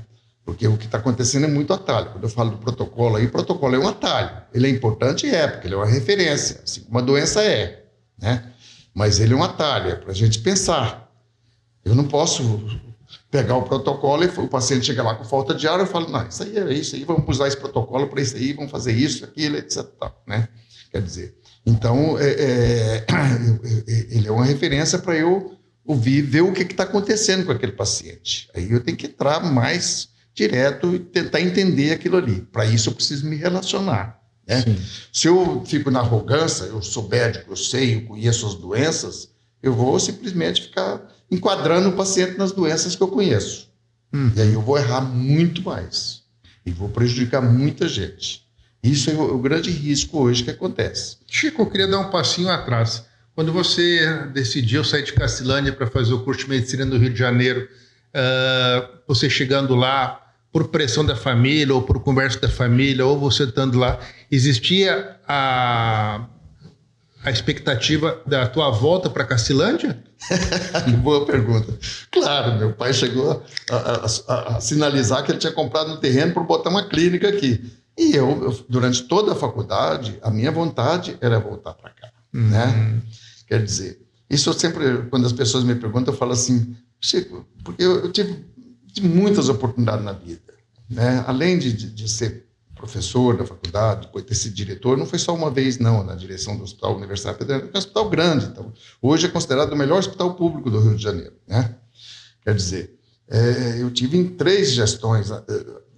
Porque o que está acontecendo é muito atalho. Quando eu falo do protocolo aí, o protocolo é um atalho. Ele é importante, porque ele é uma referência, assim como uma doença né? Mas ele é um atalho, é para a gente pensar. Eu não posso pegar o protocolo e o paciente chega lá com falta de ar, eu falo, não, isso aí, vamos usar esse protocolo para isso aí, vamos fazer isso, aquilo, etc. Né? Quer dizer, então, ele é uma referência para eu ouvir, ver o que está acontecendo com aquele paciente. Aí eu tenho que entrar mais direto e tentar entender aquilo ali. Para isso eu preciso me relacionar. Né? Se eu fico na arrogância, eu sou médico, eu sei, eu conheço as doenças, eu vou simplesmente ficar enquadrando o paciente nas doenças que eu conheço. E aí eu vou errar muito mais e vou prejudicar muita gente. Isso é o grande risco hoje que acontece. Chico, eu queria dar um passinho atrás. Quando você decidiu sair de Cacilândia para fazer o curso de medicina no Rio de Janeiro, você chegando lá, por pressão da família ou por conversa da família, ou você estando lá, existia a expectativa da tua volta para Cacilândia? Que boa pergunta. Claro, meu pai chegou a sinalizar que ele tinha comprado um terreno para botar uma clínica aqui. E eu, durante toda a faculdade, a minha vontade era voltar para cá. Né? Quer dizer, isso eu sempre, quando as pessoas me perguntam, eu falo assim, Chico, porque eu tive muitas oportunidades na vida. Né? Além de ser professor da faculdade, depois ter sido diretor, não foi só uma vez, não, na direção do Hospital Universitário Federal, é um hospital grande. Então, hoje é considerado o melhor hospital público do Rio de Janeiro, né? Quer dizer, eu tive em 3 gestões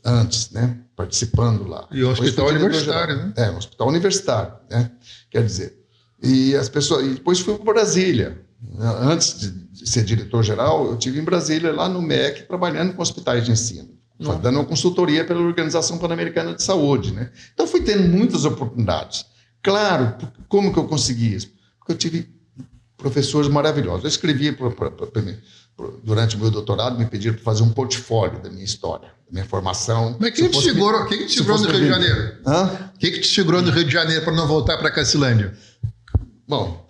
antes, né? Participando lá. E o hospital universitário, né? Um hospital universitário, né? Quer dizer, e as pessoas... E depois fui para Brasília. Antes de ser diretor-geral, eu estive em Brasília, lá no MEC, trabalhando com hospitais de ensino. Dando uma consultoria pela Organização Pan-Americana de Saúde, né? Então, fui tendo muitas oportunidades. Claro, como que eu consegui isso? Porque eu tive professores maravilhosos. Eu escrevi, durante o meu doutorado, me pediram para fazer um portfólio da minha história, da minha formação. Mas quem te segurou no Rio de Janeiro? Quem que te segurou no Rio de Janeiro para não voltar para Cacilândia? Bom,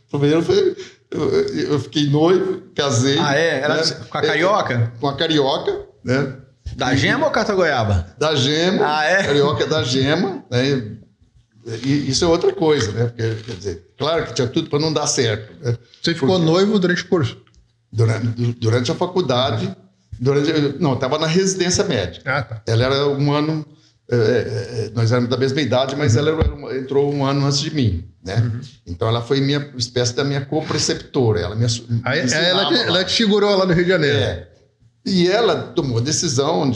primeiro foi... Eu fiquei noivo, casei. Era né? com a carioca? Com a carioca, né? Da Gema ou Catagoiaba? Da Gema. Carioca da Gema, né? E isso é outra coisa, né? Porque, quer dizer, claro que tinha tudo para não dar certo. Né? Você ficou noivo durante o curso? Durante a faculdade. Não, estava na residência médica. Tá. Ela era um ano... nós éramos da mesma idade, mas ela entrou um ano antes de mim, né? Então ela foi espécie da minha co-preceptora. Ela te segurou lá no Rio de Janeiro. E ela tomou a decisão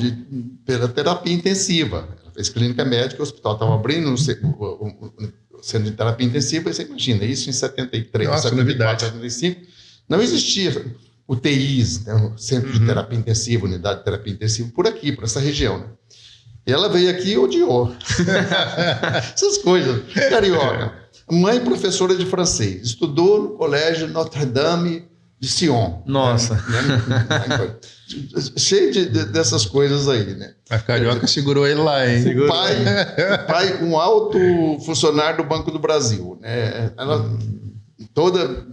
pela terapia intensiva. Ela fez clínica médica, o hospital estava abrindo, sendo de terapia intensiva, você imagina, isso em 73, 74, 75, não existia UTIs, né? Centro de terapia intensiva, unidade de terapia intensiva, por aqui, por essa região, né? E ela veio aqui e odiou. Essas coisas. Carioca. Mãe professora de francês. Estudou no colégio Notre-Dame de Sion. Nossa. Né? Cheio dessas coisas aí, né? A carioca segurou ele lá, hein? O pai, um alto funcionário do Banco do Brasil. Né? Ela toda...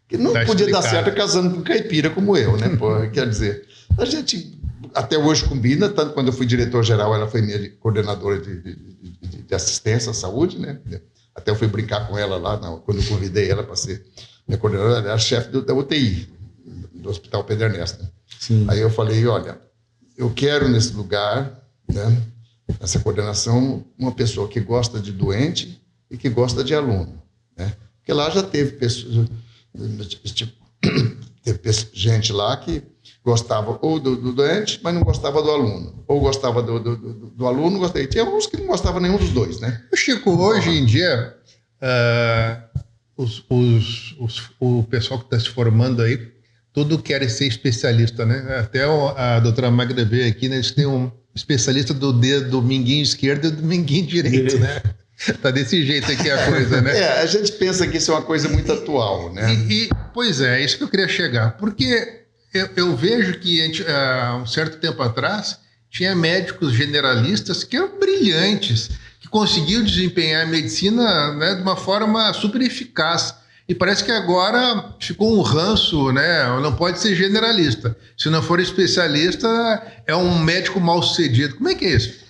Que não podia dar certo casando com caipira como eu, né? Pô, quer dizer, a gente... Até hoje combina, tanto quando eu fui diretor-geral, ela foi minha coordenadora de assistência à saúde, né? Até eu fui brincar com ela lá, quando eu convidei ela para ser minha coordenadora, ela era chefe da UTI, do Hospital Pedro Ernesto. Né? Sim. Aí eu falei, olha, eu quero nesse lugar, né, nessa coordenação, uma pessoa que gosta de doente e que gosta de aluno. Né? Porque lá já teve pessoas, teve gente lá que gostava ou do doente, mas não gostava do aluno. Ou gostava do aluno, gostava. E tinha uns que não gostavam nenhum dos dois, né? Chico, hoje em dia, o pessoal que está se formando aí, tudo quer ser especialista, né? Até a doutora Magda veio aqui, né? Eles têm um especialista do dedo do minguinho esquerdo e do minguinho direito, né? Tá desse jeito aqui a coisa, né? A gente pensa que isso é uma coisa muito atual, né? Pois é isso que eu queria chegar. Porque eu vejo que há um certo tempo atrás tinha médicos generalistas que eram brilhantes, que conseguiam desempenhar a medicina, né, de uma forma super eficaz. E parece que agora ficou um ranço, né? Não pode ser generalista. Se não for especialista, é um médico mal sucedido. Como é que é isso?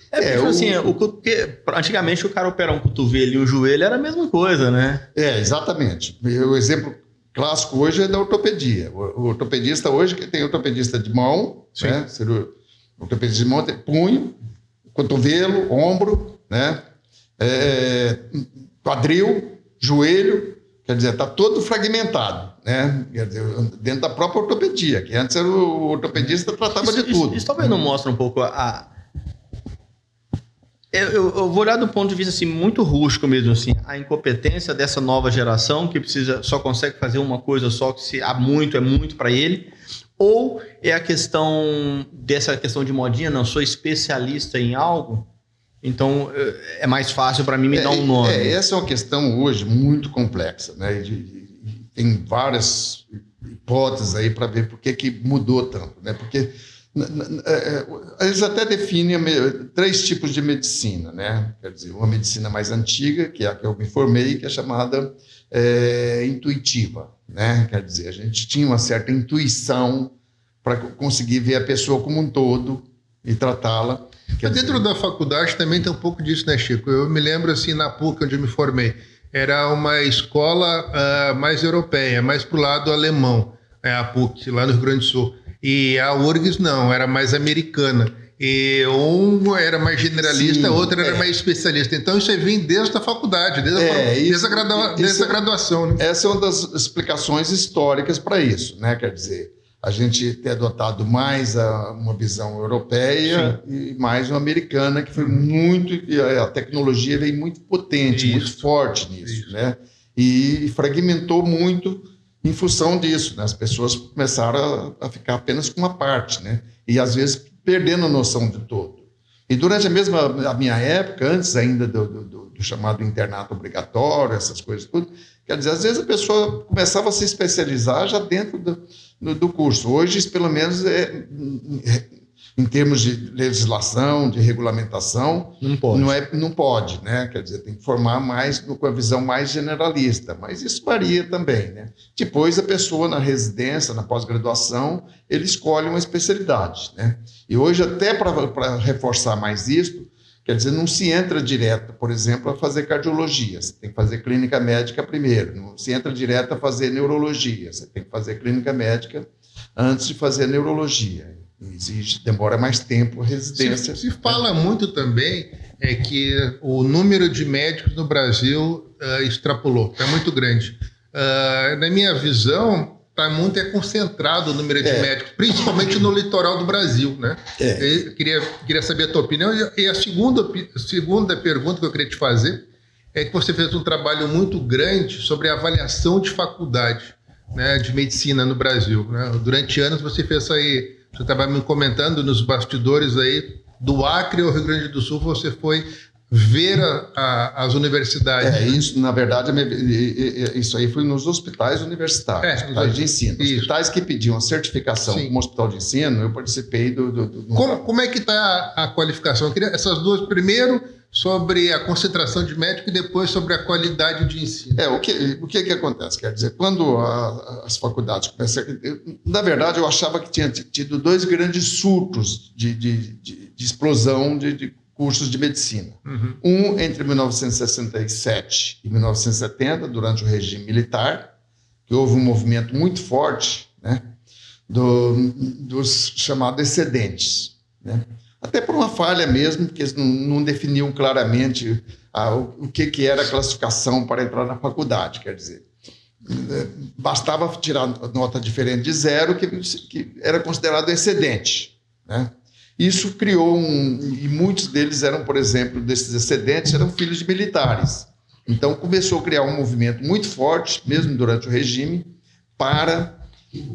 Assim, porque antigamente o cara operar um cotovelo e um joelho era a mesma coisa, né? Exatamente. O exemplo clássico hoje é da ortopedia. O ortopedista hoje, que tem ortopedista de mão, né? Ortopedista de mão tem punho, cotovelo, ombro, né? Quadril, joelho, quer dizer, está todo fragmentado, né? Quer dizer, dentro da própria ortopedia, que antes era o ortopedista tratava de tudo. Isso talvez não mostra um pouco eu vou olhar do ponto de vista assim, muito rústico mesmo, assim, a incompetência dessa nova geração que só consegue fazer uma coisa só, que se há muito, é muito para ele, ou é a questão de modinha, não, sou especialista em algo, então é mais fácil para mim me dar um nome. Essa é uma questão hoje muito complexa, né? Tem várias hipóteses aí para ver por que mudou tanto, né? Porque eles até definem 3 tipos de medicina, né? Quer dizer, uma medicina mais antiga, que é a que eu me formei, que é chamada intuitiva, né? Quer dizer, a gente tinha uma certa intuição para conseguir ver a pessoa como um todo e tratá-la. Dentro da faculdade também tem um pouco disso, né, Chico? Eu me lembro, assim, na PUC, onde eu me formei, era uma escola mais europeia, mais pro lado alemão, a PUC, lá no Rio Grande do Sul. E a URGS não, era mais americana. E um era mais generalista, Sim, outro era mais especialista. Então isso aí vem desde a faculdade, desde a graduação. Né? Essa é uma das explicações históricas para isso, né? Quer dizer, a gente ter adotado mais uma visão europeia e mais uma americana, que foi muito... A tecnologia veio muito potente, muito forte nisso, né? E fragmentou muito em função disso, né? As pessoas começaram a ficar apenas com uma parte, né? E às vezes perdendo a noção de todo. E durante a minha época, antes ainda do chamado internato obrigatório, essas coisas tudo, quer dizer, às vezes a pessoa começava a se especializar já dentro do curso. Hoje, pelo menos, em termos de legislação, de regulamentação, não pode, né? Quer dizer, tem que formar mais com a visão mais generalista, mas isso varia também, né? Depois a pessoa na residência, na pós-graduação, ele escolhe uma especialidade, né? E hoje até para reforçar mais isso, quer dizer, não se entra direto, por exemplo, a fazer cardiologia, você tem que fazer clínica médica primeiro, não se entra direto a fazer neurologia, você tem que fazer clínica médica antes de fazer neurologia. Demora mais tempo a residência. Se fala muito também que o número de médicos no Brasil extrapolou, é muito grande. Na minha visão, está muito concentrado o número de médicos, principalmente no litoral do Brasil, né? Eu queria saber a tua opinião. E a segunda pergunta que eu queria te fazer é que você fez um trabalho muito grande sobre a avaliação de faculdade, né, de medicina no Brasil, né? Durante anos você fez aí. Você estava me comentando nos bastidores aí, do Acre ao Rio Grande do Sul, você foi ver as universidades. Isso, na verdade, isso aí foi nos hospitais universitários, hospitais de ensino. Isso. Hospitais que pediam a certificação como hospital de ensino, eu participei Como é que está a qualificação? Eu queria essas duas, primeiro sobre a concentração de médico e depois sobre a qualidade de ensino. O que acontece? Quer dizer, quando as faculdades começaram... Na verdade, eu achava que tinha tido dois grandes surtos de explosão de cursos de medicina. Um entre 1967 e 1970, durante o regime militar, que houve um movimento muito forte, né, dos chamados excedentes, né? Até por uma falha mesmo, porque eles não definiam claramente o que era a classificação para entrar na faculdade. Quer dizer, bastava tirar nota diferente de 0, que era considerado excedente, né? Isso criou e muitos deles eram, por exemplo, desses excedentes, eram filhos de militares. Então começou a criar um movimento muito forte, mesmo durante o regime, para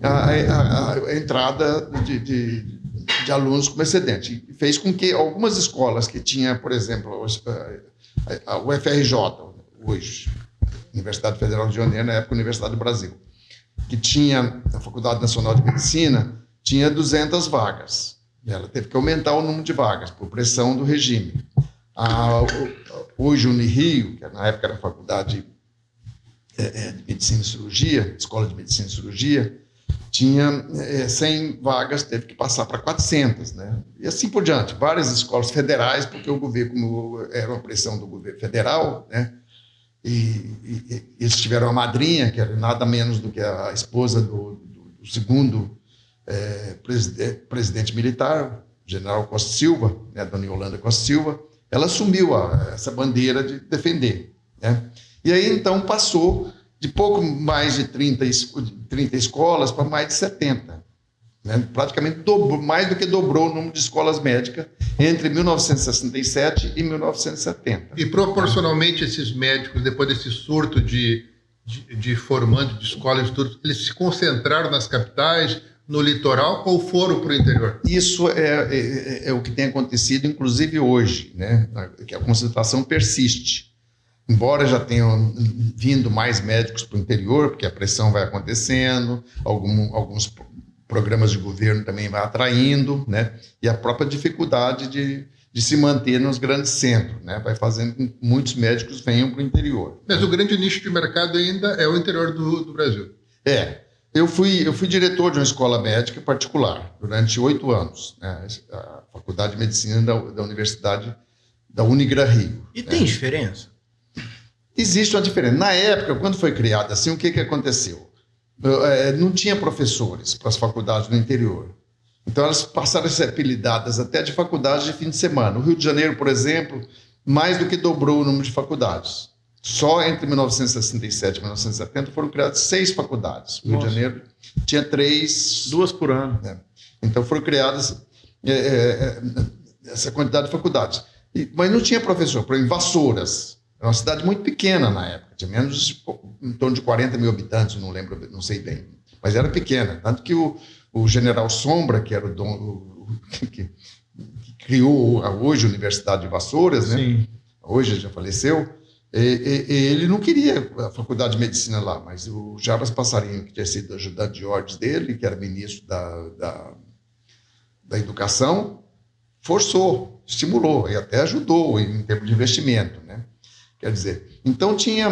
a entrada de alunos como excedente. E fez com que algumas escolas que tinham, por exemplo, o FRJ, hoje, Universidade Federal de Janeiro, na época Universidade do Brasil, que tinha a Faculdade Nacional de Medicina, tinha 200 vagas. Ela teve que aumentar o número de vagas, por pressão do regime. Hoje, Unirio, que na época era a Faculdade de Medicina e Cirurgia, Escola de Medicina e Cirurgia, tinha 100 vagas, teve que passar para 400, né? E assim por diante. Várias escolas federais, porque o governo, como era uma pressão do governo federal, né? E eles tiveram a madrinha, que era nada menos do que a esposa do segundo presidente militar, general Costa Silva, né, Dona Yolanda Costa Silva. Ela assumiu essa bandeira de defender, né? E aí, então, passou de pouco mais de 30 escolas para mais de 70. Né? Praticamente mais do que dobrou o número de escolas médicas entre 1967 e 1970. E proporcionalmente esses médicos, depois desse surto de formando de escolas e tudo, eles se concentraram nas capitais, no litoral, ou foram para o interior? Isso é o que tem acontecido, inclusive hoje, né? Que a concentração persiste. Embora já tenham vindo mais médicos para o interior, porque a pressão vai acontecendo, alguns programas de governo também vai atraindo, né? E a própria dificuldade de se manter nos grandes centros, né? Vai fazendo com que muitos médicos venham para o interior. Mas o grande nicho de mercado ainda é o interior do Brasil. Eu fui diretor de uma escola médica particular durante 8 anos, né? A Faculdade de Medicina da Universidade da Unigra Rio. E tem diferença? Existe uma diferença. Na época, quando foi criada assim, o que aconteceu? Não tinha professores para as faculdades do interior. Então, elas passaram a ser apelidadas até de faculdades de fim de semana. O Rio de Janeiro, por exemplo, mais do que dobrou o número de faculdades. Só entre 1967 e 1970 foram criadas 6 faculdades. O Rio de Janeiro tinha 3... 2 por ano. Né? Então, foram criadas essa quantidade de faculdades. Mas não tinha professor. Por exemplo, Vassouras. Era uma cidade muito pequena na época. Tinha em torno de 40 mil habitantes, não lembro, não sei bem. Mas era pequena. Tanto que o general Sombra, que era o dono... que criou hoje a Universidade de Vassouras, né? Sim. Hoje já faleceu, ele não queria a faculdade de medicina lá, mas o Jarbas Passarinho, que tinha sido ajudante de ordens dele, que era ministro da Educação, forçou, estimulou e até ajudou em termos de investimento, né? Quer dizer, então tinha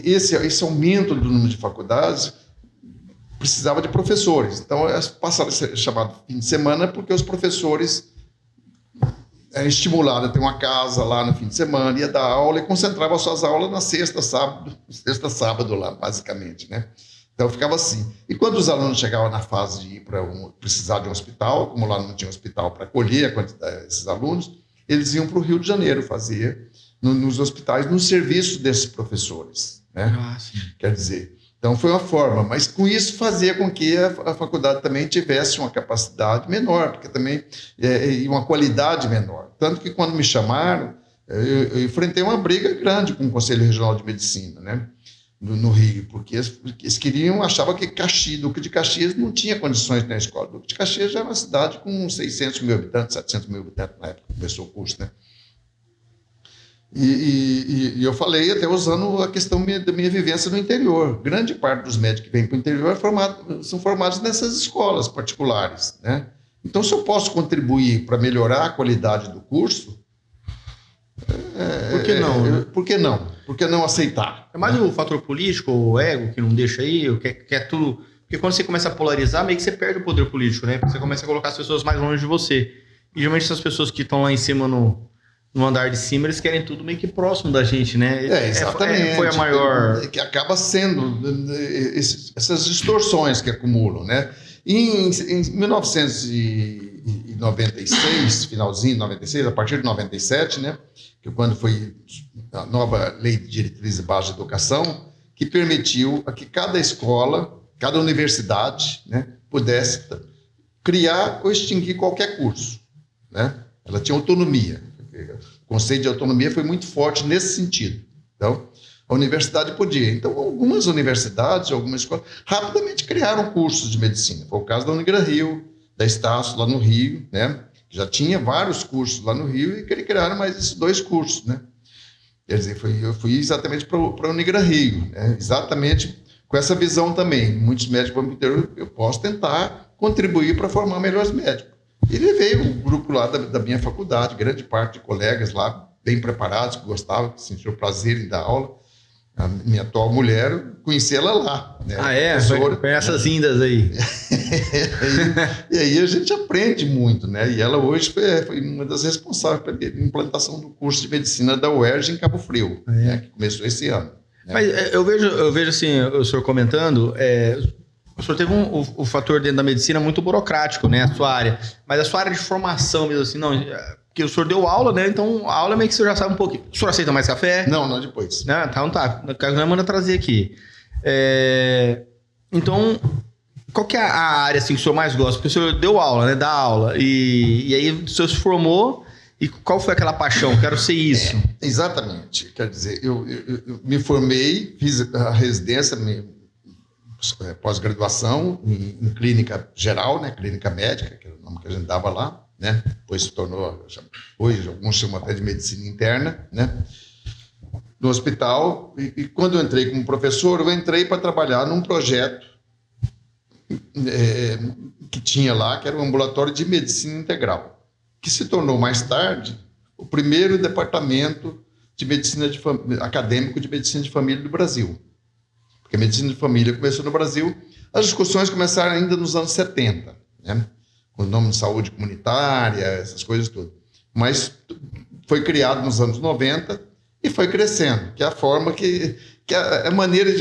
esse aumento do número de faculdades, precisava de professores. Então, elas passaram a ser chamado fim de semana porque os professores eram estimulados a ter uma casa lá no fim de semana, ia dar aula e concentrava suas aulas na sexta, sábado lá, basicamente, né? Então, ficava assim. E quando os alunos chegavam na fase de ir precisar de um hospital, como lá não tinha hospital para acolher a quantidade desses alunos, eles iam para o Rio de Janeiro fazer nos hospitais, no serviço desses professores, né? Sim. Quer dizer, então foi uma forma, mas com isso fazia com que a faculdade também tivesse uma capacidade menor, porque também e uma qualidade menor. Tanto que quando me chamaram, eu enfrentei uma briga grande com o Conselho Regional de Medicina, né, no Rio, porque eles achavam que Duque de Caxias não tinha condições na escola. Duque de Caxias já era uma cidade com 600 mil habitantes, 700 mil habitantes na época que começou o curso, né? E eu falei até usando a questão da minha vivência no interior. Grande parte dos médicos que vêm para o interior são formados nessas escolas particulares, né? Então, se eu posso contribuir para melhorar a qualidade do curso, por que não? Por que não? Por que não aceitar? É mais o fator político, o ego, que não deixa aí, quer tudo... Porque quando você começa a polarizar, meio que você perde o poder político, né? Porque você começa a colocar as pessoas mais longe de você. E geralmente essas pessoas que estão lá em cima no andar de cima, eles querem tudo meio que próximo da gente, né? Exatamente. Foi a maior... Que acaba sendo essas distorções que acumulam, né? Em 1996, finalzinho de 96, a partir de 97, né? Que quando foi a nova Lei de Diretrizes Básicas de Educação, que permitiu que cada escola, cada universidade, né, pudesse criar ou extinguir qualquer curso, né? Ela tinha autonomia. O conceito de autonomia foi muito forte nesse sentido. Então, a universidade podia. Então, algumas universidades, algumas escolas, rapidamente criaram cursos de medicina. Foi o caso da Unigran-Rio, da Estácio, lá no Rio, né? Já tinha vários cursos lá no Rio e criaram mais esses 2 cursos, né? Quer dizer, eu fui exatamente para a Unigran-Rio, né? Exatamente com essa visão também. Muitos médicos vão me dizer, eu posso tentar contribuir para formar melhores médicos. E levei o grupo lá da minha faculdade, grande parte de colegas lá, bem preparados, que gostavam, que sentiam prazer em dar aula. A minha atual mulher, conheci ela lá, né? Foi essas indas aí. E aí a gente aprende muito, né? E ela hoje foi uma das responsáveis pela implantação do curso de medicina da UERJ em Cabo Frio, né? Que começou esse ano. Né? Mas eu vejo assim, o senhor comentando, o senhor teve o fator dentro da medicina muito burocrático, né? A sua área. Mas a sua área de formação mesmo assim, não... Porque o senhor deu aula, né? Então, a aula meio que o senhor já sabe um pouquinho. O senhor aceita mais café? Não, depois. Então tá. O cara manda trazer aqui. Então, qual que é a área assim, que o senhor mais gosta? Porque o senhor deu aula, né? Dá aula. E aí o senhor se formou. E qual foi aquela paixão? Quero ser isso. Exatamente. Quer dizer, eu me formei, fiz a residência, pós-graduação em clínica geral, né? Clínica médica, que era o nome que a gente dava lá. Né? Depois se tornou, hoje alguns chamam até de medicina interna, né? No hospital, e quando eu entrei como professor, eu entrei para trabalhar num projeto que tinha lá, que era o ambulatório de medicina integral, que se tornou mais tarde o primeiro departamento de medicina acadêmico de medicina de família do Brasil, porque a medicina de família começou no Brasil, as discussões começaram ainda nos anos 70, né? Com o nome de saúde comunitária, essas coisas todas. Mas foi criado nos anos 90 e foi crescendo, que é a forma que é a maneira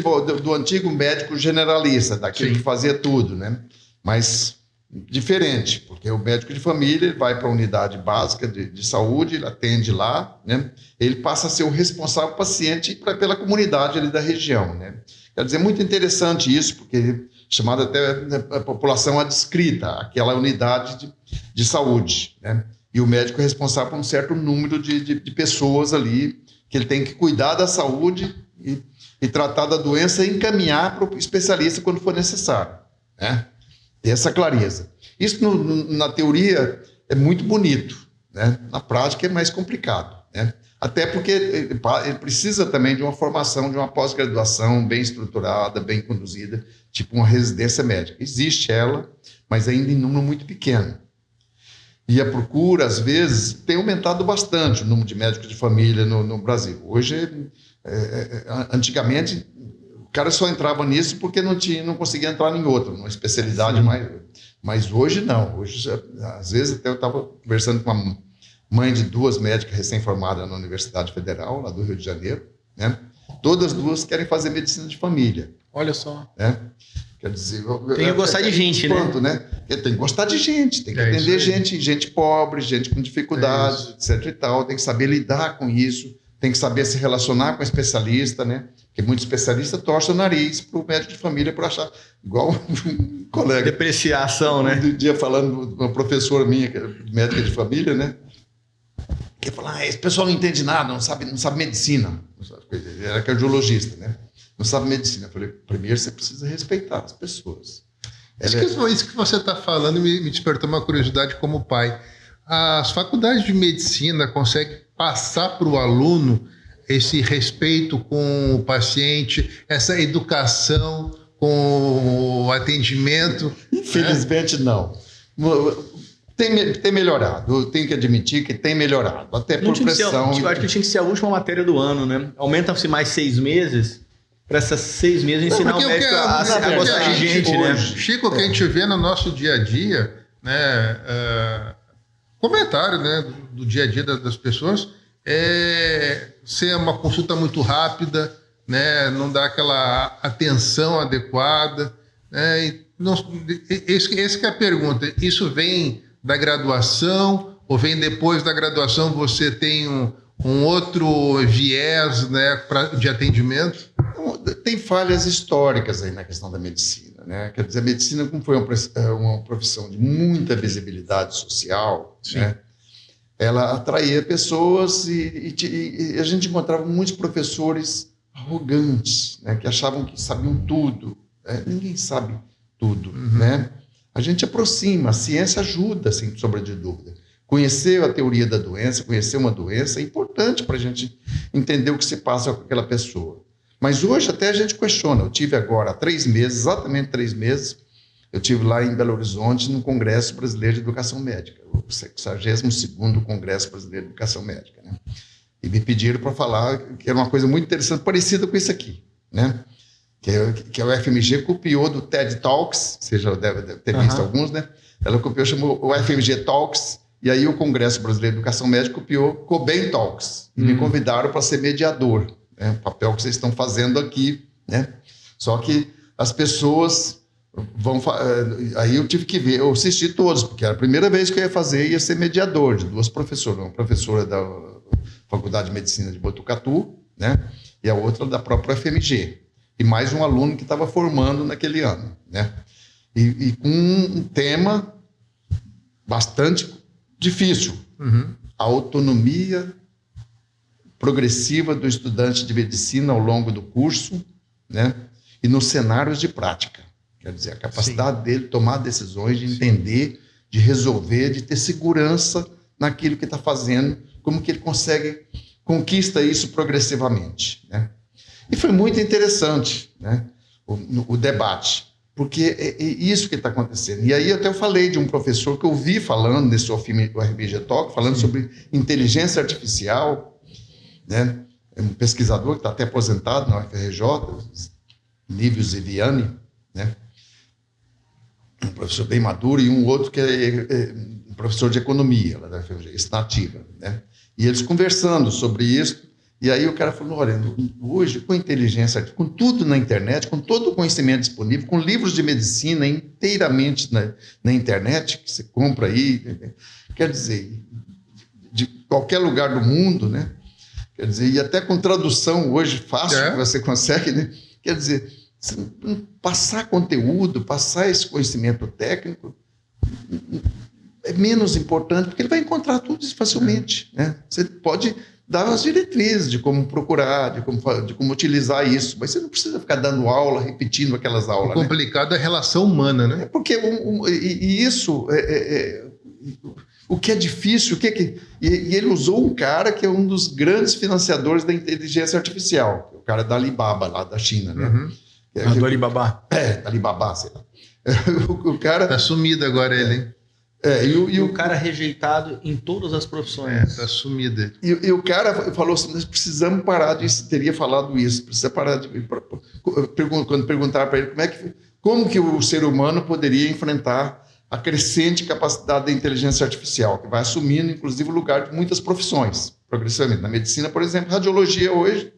do antigo médico generalista, daquele que fazia tudo, né? Mas diferente, porque o médico de família ele vai para a unidade básica de saúde, ele atende lá, né? Ele passa a ser o responsável paciente pela comunidade ali da região, né? Quer dizer, é muito interessante isso, porque chamada até a população adscrita, aquela unidade de saúde, né? E o médico é responsável por um certo número de pessoas ali, que ele tem que cuidar da saúde e tratar da doença e encaminhar para o especialista quando for necessário, né? Ter essa clareza. Isso na teoria é muito bonito, né? Na prática é mais complicado, né? Até porque ele precisa também de uma formação, de uma pós-graduação bem estruturada, bem conduzida, tipo uma residência médica. Existe ela, mas ainda em número muito pequeno. E a procura, às vezes, tem aumentado bastante o número de médicos de família no Brasil. Hoje, antigamente, o cara só entrava nisso porque não conseguia entrar em outra, numa especialidade mais. Mas hoje não. Hoje, às vezes, até eu estava conversando com uma mãe de 2 médicas recém-formadas na Universidade Federal, lá do Rio de Janeiro, né? Todas 2 querem fazer medicina de família. Olha só. Né? Quer dizer... Tem que gostar de gente, quanto, né? Tem que gostar de gente, tem que atender gente pobre, gente com dificuldades, etc e tal, tem que saber lidar com isso, tem que saber se relacionar com o especialista, né? Porque muito especialista torce o nariz para o médico de família por achar, igual um colega. Depreciação, né? Um dia falando, uma professora minha, que é médica de família, né? Que fala, esse pessoal não entende nada, não sabe medicina. Era cardiologista, né? Não sabe medicina. Eu falei, primeiro você precisa respeitar as pessoas. Isso que você está falando me despertou uma curiosidade como pai. As faculdades de medicina conseguem passar para o aluno esse respeito com o paciente, essa educação com o atendimento? Infelizmente, não. Tem melhorado, eu tenho que admitir que tem melhorado, até por pressão. Eu acho que tinha que ser a última matéria do ano, né? Aumenta-se mais 6 meses, para essas 6 meses ensinar o médico a gostar de gente, né? Chico, o que a gente vê no nosso dia a dia, né? Comentário, né, do dia a dia das pessoas, é ser uma consulta muito rápida, né? Não dá aquela atenção adequada, né? Esse que é a pergunta. Isso vem da graduação ou vem depois da graduação você tem um outro viés, né, de atendimento? Tem falhas históricas aí na questão da medicina, né? Quer dizer, a medicina, como foi uma profissão de muita visibilidade social, né? Ela atraía pessoas e a gente encontrava muitos professores arrogantes, né? Que achavam que sabiam tudo. Né? Ninguém sabe tudo, né? A gente aproxima, a ciência ajuda, sem sombra de dúvida. Conhecer a teoria da doença, conhecer uma doença é importante para a gente entender o que se passa com aquela pessoa. Mas hoje até a gente questiona. Eu tive agora há 3 meses, exatamente 3 meses, eu tive lá em Belo Horizonte no Congresso Brasileiro de Educação Médica, o 62º Congresso Brasileiro de Educação Médica, né? E me pediram para falar que era uma coisa muito interessante, parecida com isso aqui, né? Que o FMG copiou do TED Talks, você já deve ter visto alguns, né? Ela copiou, chamou o FMG Talks, e aí o Congresso Brasileiro de Educação Médica copiou Coben Talks, e me convidaram para ser mediador, né? O papel que vocês estão fazendo aqui, né? Só que as pessoas vão... Aí eu tive que ver, eu assisti todos, porque era a primeira vez que eu ia ser mediador de 2 professoras, uma professora da Faculdade de Medicina de Botucatu, né? E a outra da própria FMG. E mais um aluno que estava formando naquele ano, né? E com um tema bastante difícil, a autonomia progressiva do estudante de medicina ao longo do curso, né? E nos cenários de prática, quer dizer, a capacidade dele de tomar decisões, de entender, de resolver, de ter segurança naquilo que está fazendo, como que ele conquista isso progressivamente, né? E foi muito interessante, né, o debate, porque é isso que está acontecendo. E aí até eu falei de um professor que eu vi falando nesse FMG Talk, falando sobre inteligência artificial, né, é um pesquisador que está até aposentado na UFRJ, Lívio Ziviani, né, um professor bem maduro, e um outro que é um professor de economia lá da UFRJ, estativa, né, e eles conversando sobre isso. E aí o cara falou, olha, hoje com inteligência, com tudo na internet, com todo o conhecimento disponível, com livros de medicina inteiramente na internet, que você compra aí, quer dizer, de qualquer lugar do mundo, né? Quer dizer, e até com tradução hoje fácil que você consegue, né? Quer dizer, passar conteúdo, passar esse conhecimento técnico é menos importante, porque ele vai encontrar tudo isso facilmente, né? Você pode dar as diretrizes de como procurar, de como utilizar isso, mas você não precisa ficar dando aula, repetindo aquelas aulas. O complicado é a relação humana, né? É porque isso o que é difícil, e ele usou um cara que é um dos grandes financiadores da inteligência artificial, o cara da Alibaba, lá da China, né? Uhum. Do Alibaba. Da Alibaba, sei lá. O cara... Tá sumido agora ele, hein? E o cara rejeitado em todas as profissões. Tá sumido. E o cara falou assim, nós precisamos parar disso, teria falado isso, precisa parar de... Quando perguntaram para ele como que o ser humano poderia enfrentar a crescente capacidade da inteligência artificial, que vai assumindo, inclusive, o lugar de muitas profissões, progressivamente. Na medicina, por exemplo, radiologia hoje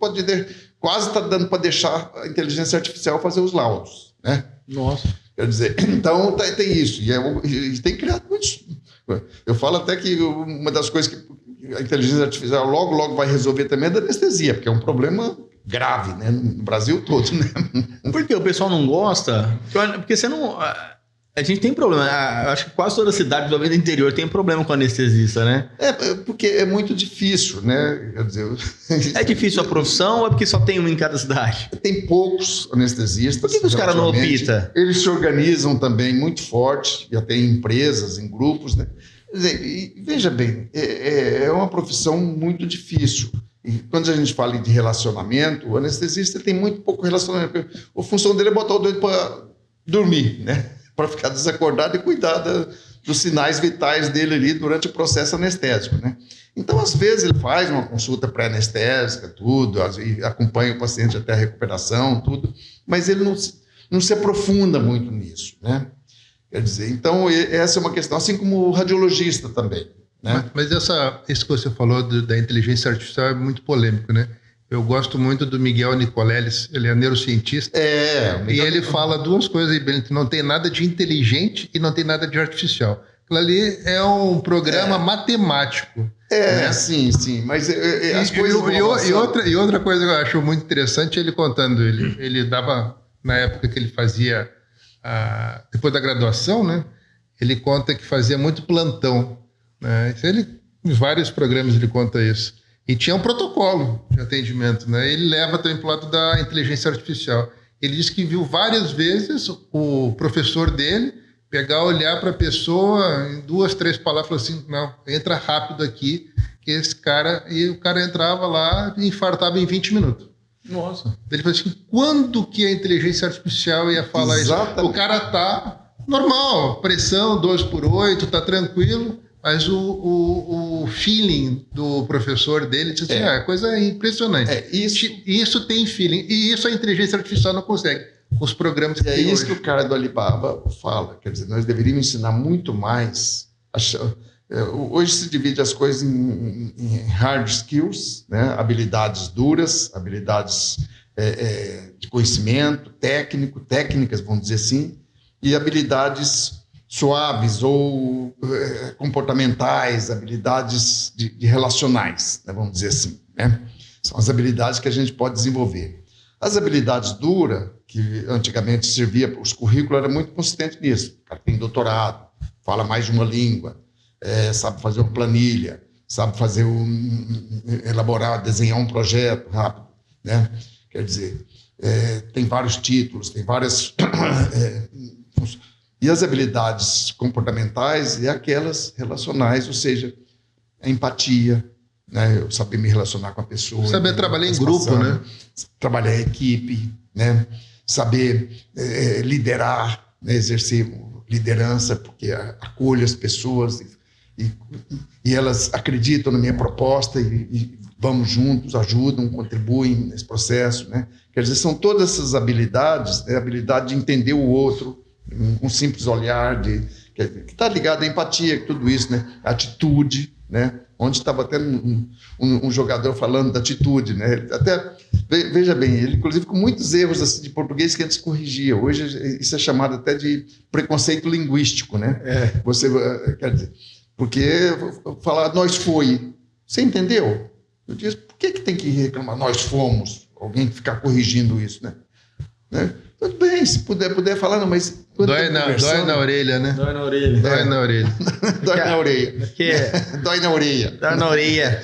quase está dando para deixar a inteligência artificial fazer os laudos, né? Nossa. Quer dizer, então tem isso, e tem criado muitos... Eu falo até que uma das coisas que a inteligência artificial logo vai resolver também é da anestesia, porque é um problema grave, né, no Brasil todo, né? Por que o pessoal não gosta? Porque você não... A gente tem problema, acho que quase toda cidade do interior tem problema com anestesista, né? Porque é muito difícil, né? Quer dizer... É difícil a profissão ou é porque só tem um em cada cidade? Tem poucos anestesistas. Por que os caras não optam? Eles se organizam também muito forte, e até em empresas, em grupos, né? Quer dizer, veja bem, é uma profissão muito difícil. E quando a gente fala de relacionamento, o anestesista tem muito pouco relacionamento. A função dele é botar o doido para dormir, né? Para ficar desacordado e cuidar dos sinais vitais dele ali durante o processo anestésico, né? Então, às vezes, ele faz uma consulta pré-anestésica, tudo, e acompanha o paciente até a recuperação, tudo, mas ele não se aprofunda muito nisso, né? Quer dizer, então, essa é uma questão, assim como o radiologista também, né? Mas isso que você falou da inteligência artificial é muito polêmico, né? Eu gosto muito do Miguel Nicoleles, ele é neurocientista. E ele fala duas coisas aí, não tem nada de inteligente e não tem nada de artificial. Aquilo ali é um programa matemático. Né? Sim, mas as coisas... E outra coisa que eu acho muito interessante, ele contando, ele dava, na época que ele fazia, depois da graduação, né? Ele conta que fazia muito plantão. Né? Em vários programas ele conta isso. E tinha um protocolo de atendimento, né? Ele leva também para o lado da inteligência artificial. Ele disse que viu várias vezes o professor dele pegar, olhar para a pessoa, em 2, 3 palavras, falar assim, não, entra rápido aqui, que esse cara... E o cara entrava lá e infartava em 20 minutos. Nossa. Ele falou assim, quando que a inteligência artificial ia falar Exatamente. isso? O cara tá normal, pressão 12/8, tá tranquilo... Mas o feeling do professor dele disse assim, é coisa impressionante. Isso tem feeling. E isso a inteligência artificial não consegue. Com os programas que tem isso hoje. que o cara do Alibaba fala. Quer dizer, nós deveríamos ensinar muito mais. Hoje se divide as coisas em hard skills, né? Habilidades duras, habilidades de conhecimento, técnicas, vamos dizer assim, e habilidades suaves ou comportamentais, habilidades de relacionais, né, vamos dizer assim, né? São as habilidades que a gente pode desenvolver. As habilidades duras, que antigamente servia para os currículos, era muito consistente nisso. O cara tem doutorado, fala mais de uma língua, sabe fazer uma planilha, sabe fazer elaborar, desenhar um projeto rápido, né? Quer dizer, tem vários títulos, tem várias... E as habilidades comportamentais e aquelas relacionais, ou seja, a empatia, né? Eu saber me relacionar com a pessoa. Saber trabalhar em grupo, né? Trabalhar em equipe, né? Saber liderar, né? Exercer liderança, porque acolho as pessoas e elas acreditam na minha proposta e vamos juntos, ajudam, contribuem nesse processo, né? Quer dizer, são todas essas habilidades, né? A habilidade de entender o outro, um simples olhar, que está ligado à empatia, tudo isso, né? Atitude, né? onde estava até um jogador falando da atitude, né? Até, veja bem, ele inclusive com muitos erros assim, de português que antes corrigia. Hoje isso é chamado até de preconceito linguístico, né? Você, quer dizer, porque falar nós foi, você entendeu? Eu disse, por que tem que reclamar nós fomos? Alguém ficar corrigindo isso, né? Tudo bem, se puder falar, não, mas... Dói na orelha, né? Dói na orelha. Dói na orelha. Dói na orelha. Dói na orelha. Dói na orelha.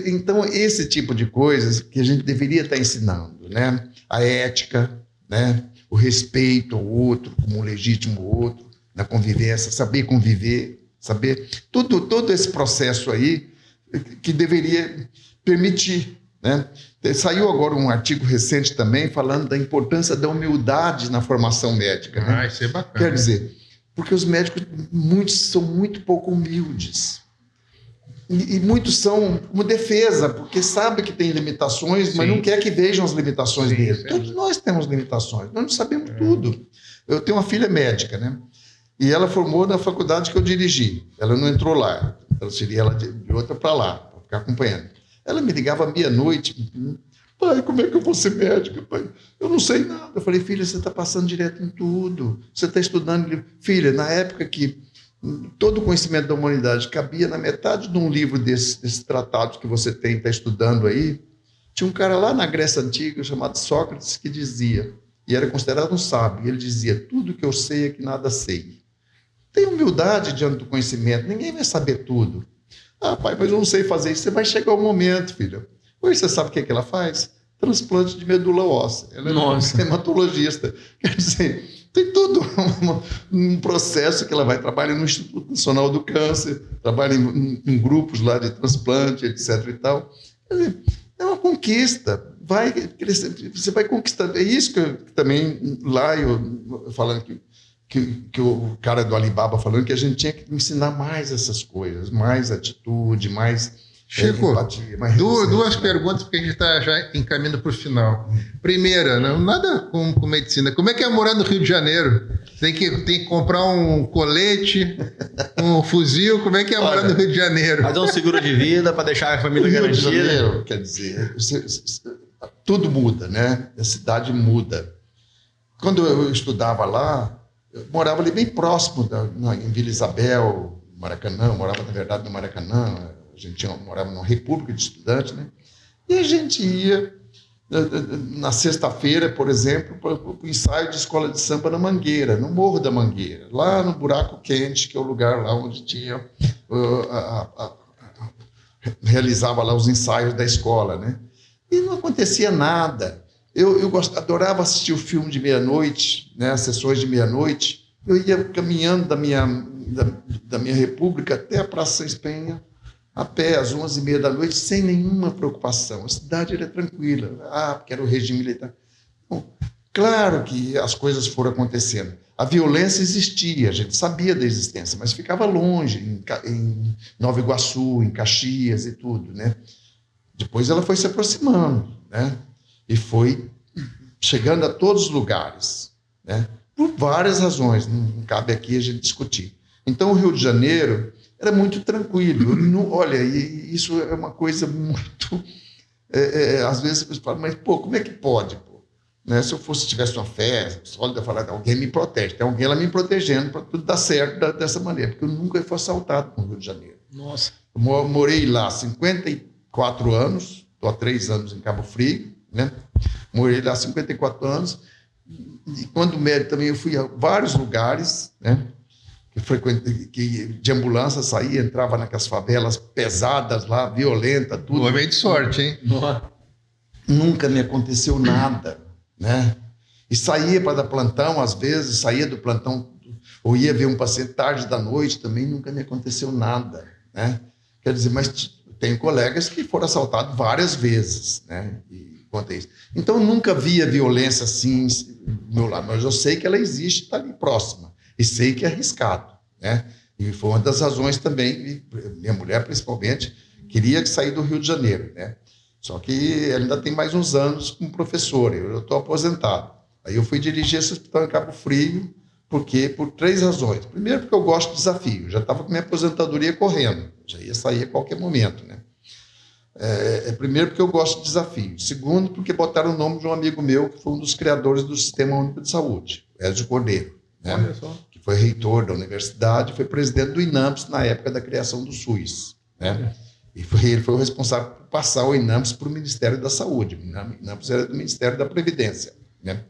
Então, esse tipo de coisas que a gente deveria estar ensinando, né? A ética, né? O respeito ao outro, como um legítimo outro, na convivência, saber conviver, saber... Todo esse processo aí que deveria permitir, né? Saiu agora um artigo recente também falando da importância da humildade na formação médica. Né? Isso é bacana. Quer dizer, porque os médicos, muitos são muito pouco humildes. E muitos são como defesa, porque sabe que tem limitações, mas não quer que vejam as limitações deles. Todos nós temos limitações, nós não sabemos tudo. Eu tenho uma filha médica, né? E ela formou na faculdade que eu dirigi. Ela não entrou lá, transferi ela de outra para lá, para ficar acompanhando. Ela me ligava meia-noite, pai, como é que eu vou ser médica, pai? Eu não sei nada. Eu falei, filha, você está passando direto em tudo. Você está estudando. Filha, na época que todo o conhecimento da humanidade cabia na metade de um livro desses tratados que você está estudando aí, tinha um cara lá na Grécia Antiga chamado Sócrates que dizia, e era considerado um sábio, ele dizia, tudo que eu sei é que nada sei. Tem humildade diante do conhecimento, ninguém vai saber tudo. Ah, pai, mas eu não sei fazer isso. Você vai chegar o momento, filho. Hoje você sabe o que ela faz? Transplante de medula óssea. Ela é hematologista. Quer dizer, tem todo um processo que ela vai trabalhar no Instituto Nacional do Câncer, trabalha em grupos lá de transplante, etc. e tal. Quer dizer, é uma conquista. Vai crescer, você vai conquistando. É isso que eu também, lá, eu falando que o cara do Alibaba falando que a gente tinha que ensinar mais essas coisas, mais atitude, mais Chico, empatia. Mais duas perguntas, porque a gente está já encaminhando para o final. Primeira, nada com medicina. Como é que é morar no Rio de Janeiro? Tem que comprar um colete, um fuzil. Como é que é morar no Rio de Janeiro? Fazer um seguro de vida para deixar a família garantida. Rio de Janeiro, quer dizer, tudo muda, né? A cidade muda. Quando eu estudava lá, eu morava ali bem próximo, em Vila Isabel, Maracanã, eu morava, na verdade, no Maracanã, a gente morava numa república de estudantes, né? E a gente ia, na sexta-feira, por exemplo, para o ensaio de escola de samba na Mangueira, no Morro da Mangueira, lá no Buraco Quente, que é o lugar lá onde tinha, realizava lá os ensaios da escola, né? E não acontecia nada. Eu adorava assistir o filme de meia-noite, né, as sessões de meia-noite. Eu ia caminhando da minha república até a Praça Sães Penha, a pé, às 11h30 da noite, sem nenhuma preocupação. A cidade era tranquila. Porque era o regime militar. Bom, claro que as coisas foram acontecendo. A violência existia, a gente sabia da existência, mas ficava longe, em Nova Iguaçu, em Caxias e tudo, né? Depois ela foi se aproximando, né? E foi chegando a todos os lugares, né? Por várias razões, não cabe aqui a gente discutir. Então, o Rio de Janeiro era muito tranquilo. Olha, isso é uma coisa muito... às vezes você fala, mas, como é que pode? Né? Se eu tivesse uma festa, só de falar, alguém me protege, tem alguém lá me protegendo para tudo dar certo dessa maneira, porque eu nunca fui assaltado no Rio de Janeiro. Nossa. Eu morei lá 54 anos, estou há 3 anos em Cabo Frio, né? Morei lá 54 anos, e quando médico também eu fui a vários lugares, né? Que de ambulância saía, entrava naquelas favelas pesadas lá, violenta, tudo. Homem de sorte, hein? Nunca me aconteceu nada, né? E saía para dar plantão, às vezes, saía do plantão, ou ia ver um paciente tarde da noite, também nunca me aconteceu nada, né? Quer dizer, mas tenho colegas que foram assaltados várias vezes, né? Então, nunca via violência assim do meu lado, mas eu sei que ela existe, está ali próxima, e sei que é arriscado, né? E foi uma das razões também, minha mulher principalmente, queria sair do Rio de Janeiro, né? Só que ela ainda tem mais uns anos como professora, eu estou aposentado. Aí eu fui dirigir esse hospital em Cabo Frio, Por quê? Por 3 razões. Primeiro, porque eu gosto de desafio. Já estava com minha aposentadoria correndo. Já ia sair a qualquer momento, né? Primeiro, porque eu gosto de desafio. Segundo, porque botaram o nome de um amigo meu, que foi um dos criadores do Sistema Único de Saúde, Ezio Cordeiro, né? Olha só. Que foi reitor da universidade, foi presidente do INAMPS na época da criação do SUS, né? E ele foi o responsável por passar o INAMPS para o Ministério da Saúde. O INAMPS era do Ministério da Previdência, né?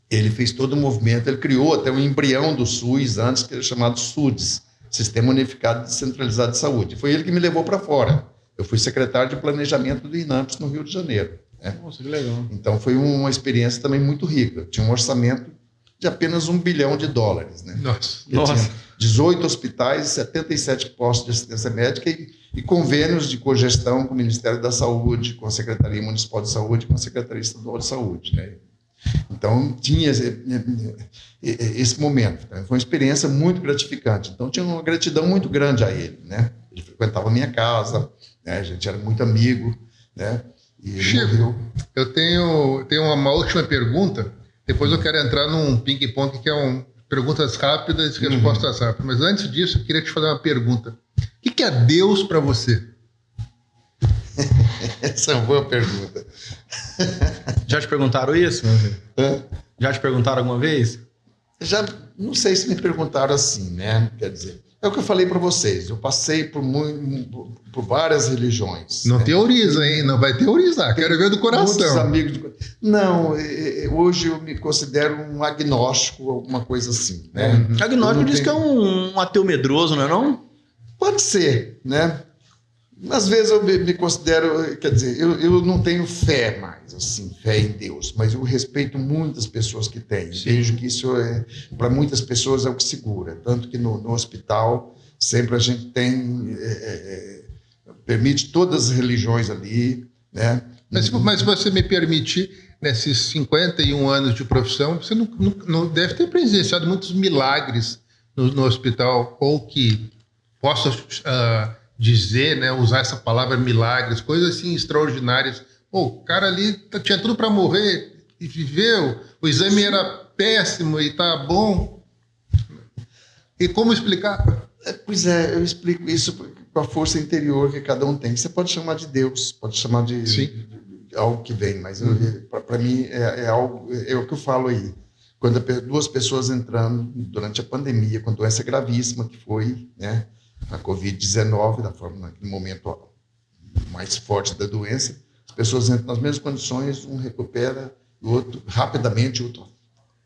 Ele fez todo o movimento, ele criou até um embrião do SUS antes, que era chamado SUDES, Sistema Unificado Descentralizado de Saúde. Foi ele que me levou para fora. Eu fui secretário de planejamento do INAMPS no Rio de Janeiro, né? Nossa, que legal. Então foi uma experiência também muito rica. Tinha um orçamento de apenas $1 bilhão, né? Nossa. Tinha 18 hospitais, 77 postos de assistência médica e convênios de cogestão com o Ministério da Saúde, com a Secretaria Municipal de Saúde, com a Secretaria Estadual de Saúde, né? Então tinha esse momento. Foi uma experiência muito gratificante. Então tinha uma gratidão muito grande a ele, né? Ele frequentava a minha casa, né? A gente era muito amigo, né? E Chico, eu tenho uma última pergunta. Depois eu quero entrar num ping-pong que é perguntas rápidas e respostas rápidas. Mas antes disso, eu queria te fazer uma pergunta. O que é Deus para você? Essa é uma boa pergunta. Já te perguntaram isso, meu filho? Já te perguntaram alguma vez? Já não sei se me perguntaram assim, né? Quer dizer, é o que eu falei para vocês. Eu passei por várias religiões. Não né? teoriza, hein? Não vai teorizar. Quero ver do coração. Muitos amigos. Não, hoje eu me considero um agnóstico, alguma coisa assim, né? Agnóstico diz que é um ateu medroso, não é não? Pode ser, né? Às vezes eu me considero, quer dizer, eu não tenho fé mais, assim, fé em Deus, mas eu respeito muitas pessoas que têm. Vejo que isso, para muitas pessoas, é o que segura. Tanto que no hospital, sempre a gente tem, permite todas as religiões ali, né? Mas se você me permitir, nesses 51 anos de profissão, você não deve ter presenciado muitos milagres no hospital, ou que possa... dizer, né, usar essa palavra milagres, coisas assim extraordinárias. O cara ali tinha tudo para morrer e viveu, o exame era péssimo e tá bom. E como explicar? Pois é, eu explico isso com a força interior que cada um tem. Você pode chamar de Deus, pode chamar de algo que vem, mas para mim é algo, é o que eu falo aí. Quando duas pessoas entrando durante a pandemia, com a doença gravíssima que foi, né, a Covid-19, da forma, naquele momento mais forte da doença, as pessoas entram nas mesmas condições, um recupera, o outro rapidamente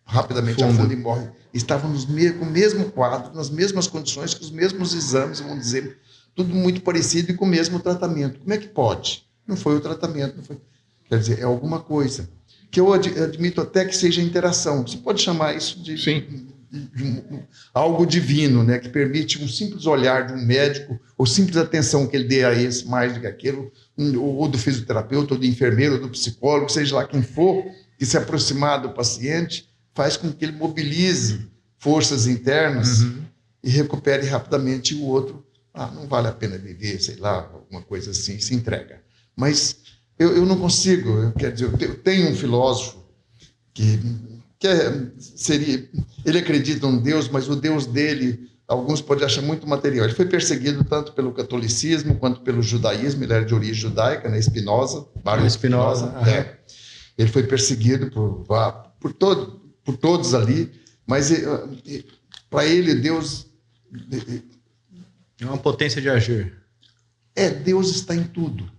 afunda e morre. Estavam com o mesmo quadro, nas mesmas condições, com os mesmos exames, vamos dizer, tudo muito parecido e com o mesmo tratamento. Como é que pode? Não foi o tratamento, não foi. Quer dizer, é alguma coisa. Que eu admito até que seja interação. Você pode chamar isso de algo divino, né, que permite um simples olhar de um médico, ou simples atenção que ele dê a esse mais do que aquilo, ou do fisioterapeuta, ou do enfermeiro, ou do psicólogo, seja lá quem for, que se aproximar do paciente, faz com que ele mobilize forças internas e recupere rapidamente, e o outro, não vale a pena viver, sei lá, alguma coisa assim, se entrega. Mas eu não consigo, quer dizer, eu tenho um filósofo que ele acredita em Deus, mas o Deus dele, alguns podem achar muito material. Ele foi perseguido tanto pelo catolicismo quanto pelo judaísmo, ele era de origem judaica, né? Spinoza, Baruch Spinoza. Ele foi perseguido por todos ali, mas para ele Deus é uma potência de agir. Deus está em tudo,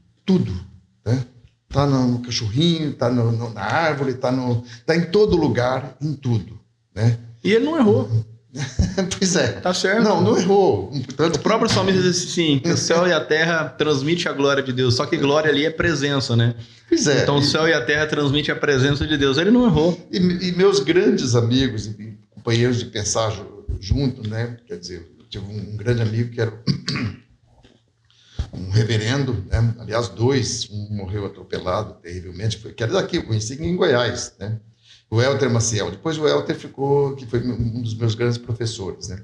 né? Está no cachorrinho, está na árvore, está em todo lugar, em tudo, né? E ele não errou. Pois é. Tá certo. Não errou. O próprio salmista diz assim, que o céu e a terra transmitem a glória de Deus, só que glória ali é presença, né? Pois é. Então o céu e a terra transmitem a presença de Deus. Ele não errou. E meus grandes amigos e companheiros de pensar junto, né? Quer dizer, eu tive um grande amigo que era um reverendo, né? Aliás, 2, um morreu atropelado terrivelmente, que era daqui, eu conheci em Goiás, né? O Helter Maciel. Depois o Helter ficou, que foi um dos meus grandes professores, né?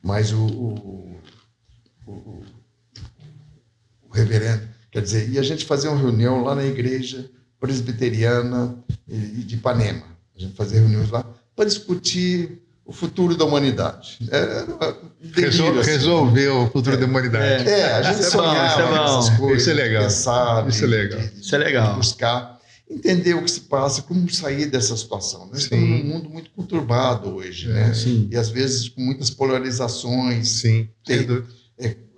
Mas o reverendo, quer dizer, e a gente fazia uma reunião lá na igreja presbiteriana de Ipanema. A gente fazia reuniões lá. para discutir o futuro da humanidade. Delírio, assim. Resolveu o futuro da humanidade. A gente sonhava nessas coisas. Isso é legal. Pensar, Isso é legal. Isso é legal. Buscar, entender o que se passa, como sair dessa situação. Nós estamos num mundo muito conturbado hoje, né? Sim. E às vezes com muitas polarizações, Sim.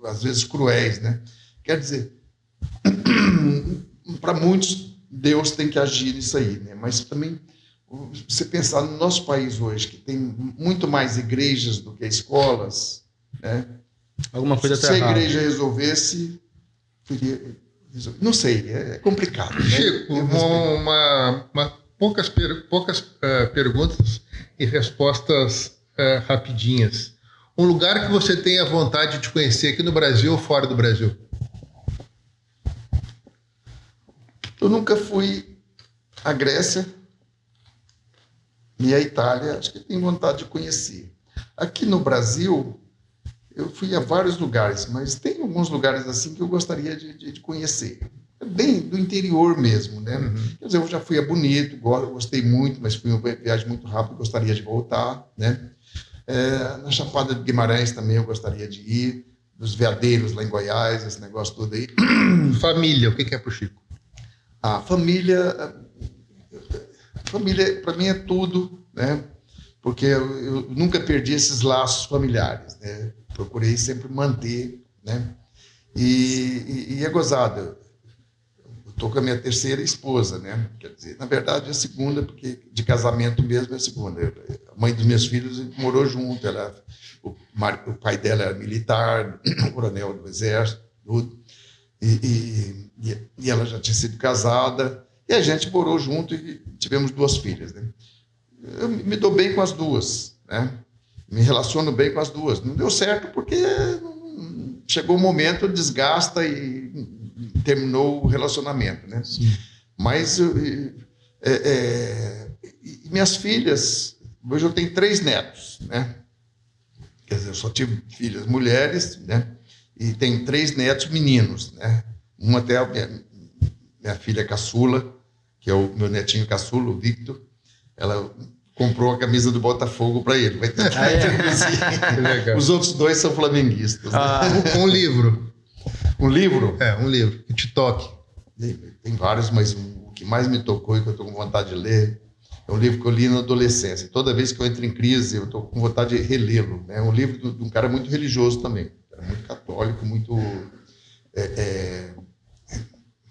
às vezes cruéis, né? Quer dizer, para muitos, Deus tem que agir nisso aí, né? Mas também, você pensar no nosso país hoje, que tem muito mais igrejas do que escolas, né? Alguma coisa Se tá a errada. igreja resolvesse, não sei, é complicado. Né? Chico, poucas perguntas e respostas rapidinhas. Um lugar que você tenha vontade de conhecer aqui no Brasil ou fora do Brasil? Eu nunca fui à Grécia e à Itália, acho que tenho vontade de conhecer. Aqui no Brasil, eu fui a vários lugares, mas tem alguns lugares assim que eu gostaria de conhecer. Bem do interior mesmo, né? Quer dizer, eu já fui a Bonito, gostei muito, mas foi uma viagem muito rápida, gostaria de voltar, né? Na Chapada de Guimarães também eu gostaria de ir, nos Veadeiros lá em Goiás, esse negócio todo aí. Família, o que é pro Chico? A família para mim é tudo, né? Porque eu nunca perdi esses laços familiares, né? Procurei sempre manter, né? E é gozado. Eu estou com a minha terceira esposa, né? Quer dizer, na verdade é a segunda, porque de casamento mesmo é a segunda. A mãe dos meus filhos morou junto, o pai dela era militar, coronel do exército, tudo. E ela já tinha sido casada, e a gente morou junto e tivemos 2 filhas, né? Eu me dou bem com as 2, né? Me relaciono bem com as 2. Não deu certo porque chegou o momento, desgasta e terminou o relacionamento, né? Sim. Mas minhas filhas, hoje eu tenho 3 netos, né? Quer dizer, eu só tive filhas mulheres, né? E tenho 3 netos meninos, né? Uma até a minha filha caçula, que é o meu netinho caçula, o Victor. Ela comprou a camisa do Botafogo para ele. Vai tentar Legal. Os outros 2 são flamenguistas. Né? Um livro. Um livro? Um livro que te toque. Tem vários, mas o que mais me tocou e que eu estou com vontade de ler é um livro que eu li na adolescência. Toda vez que eu entro em crise, eu estou com vontade de relê-lo. É um livro de um cara muito religioso também. Muito católico, muito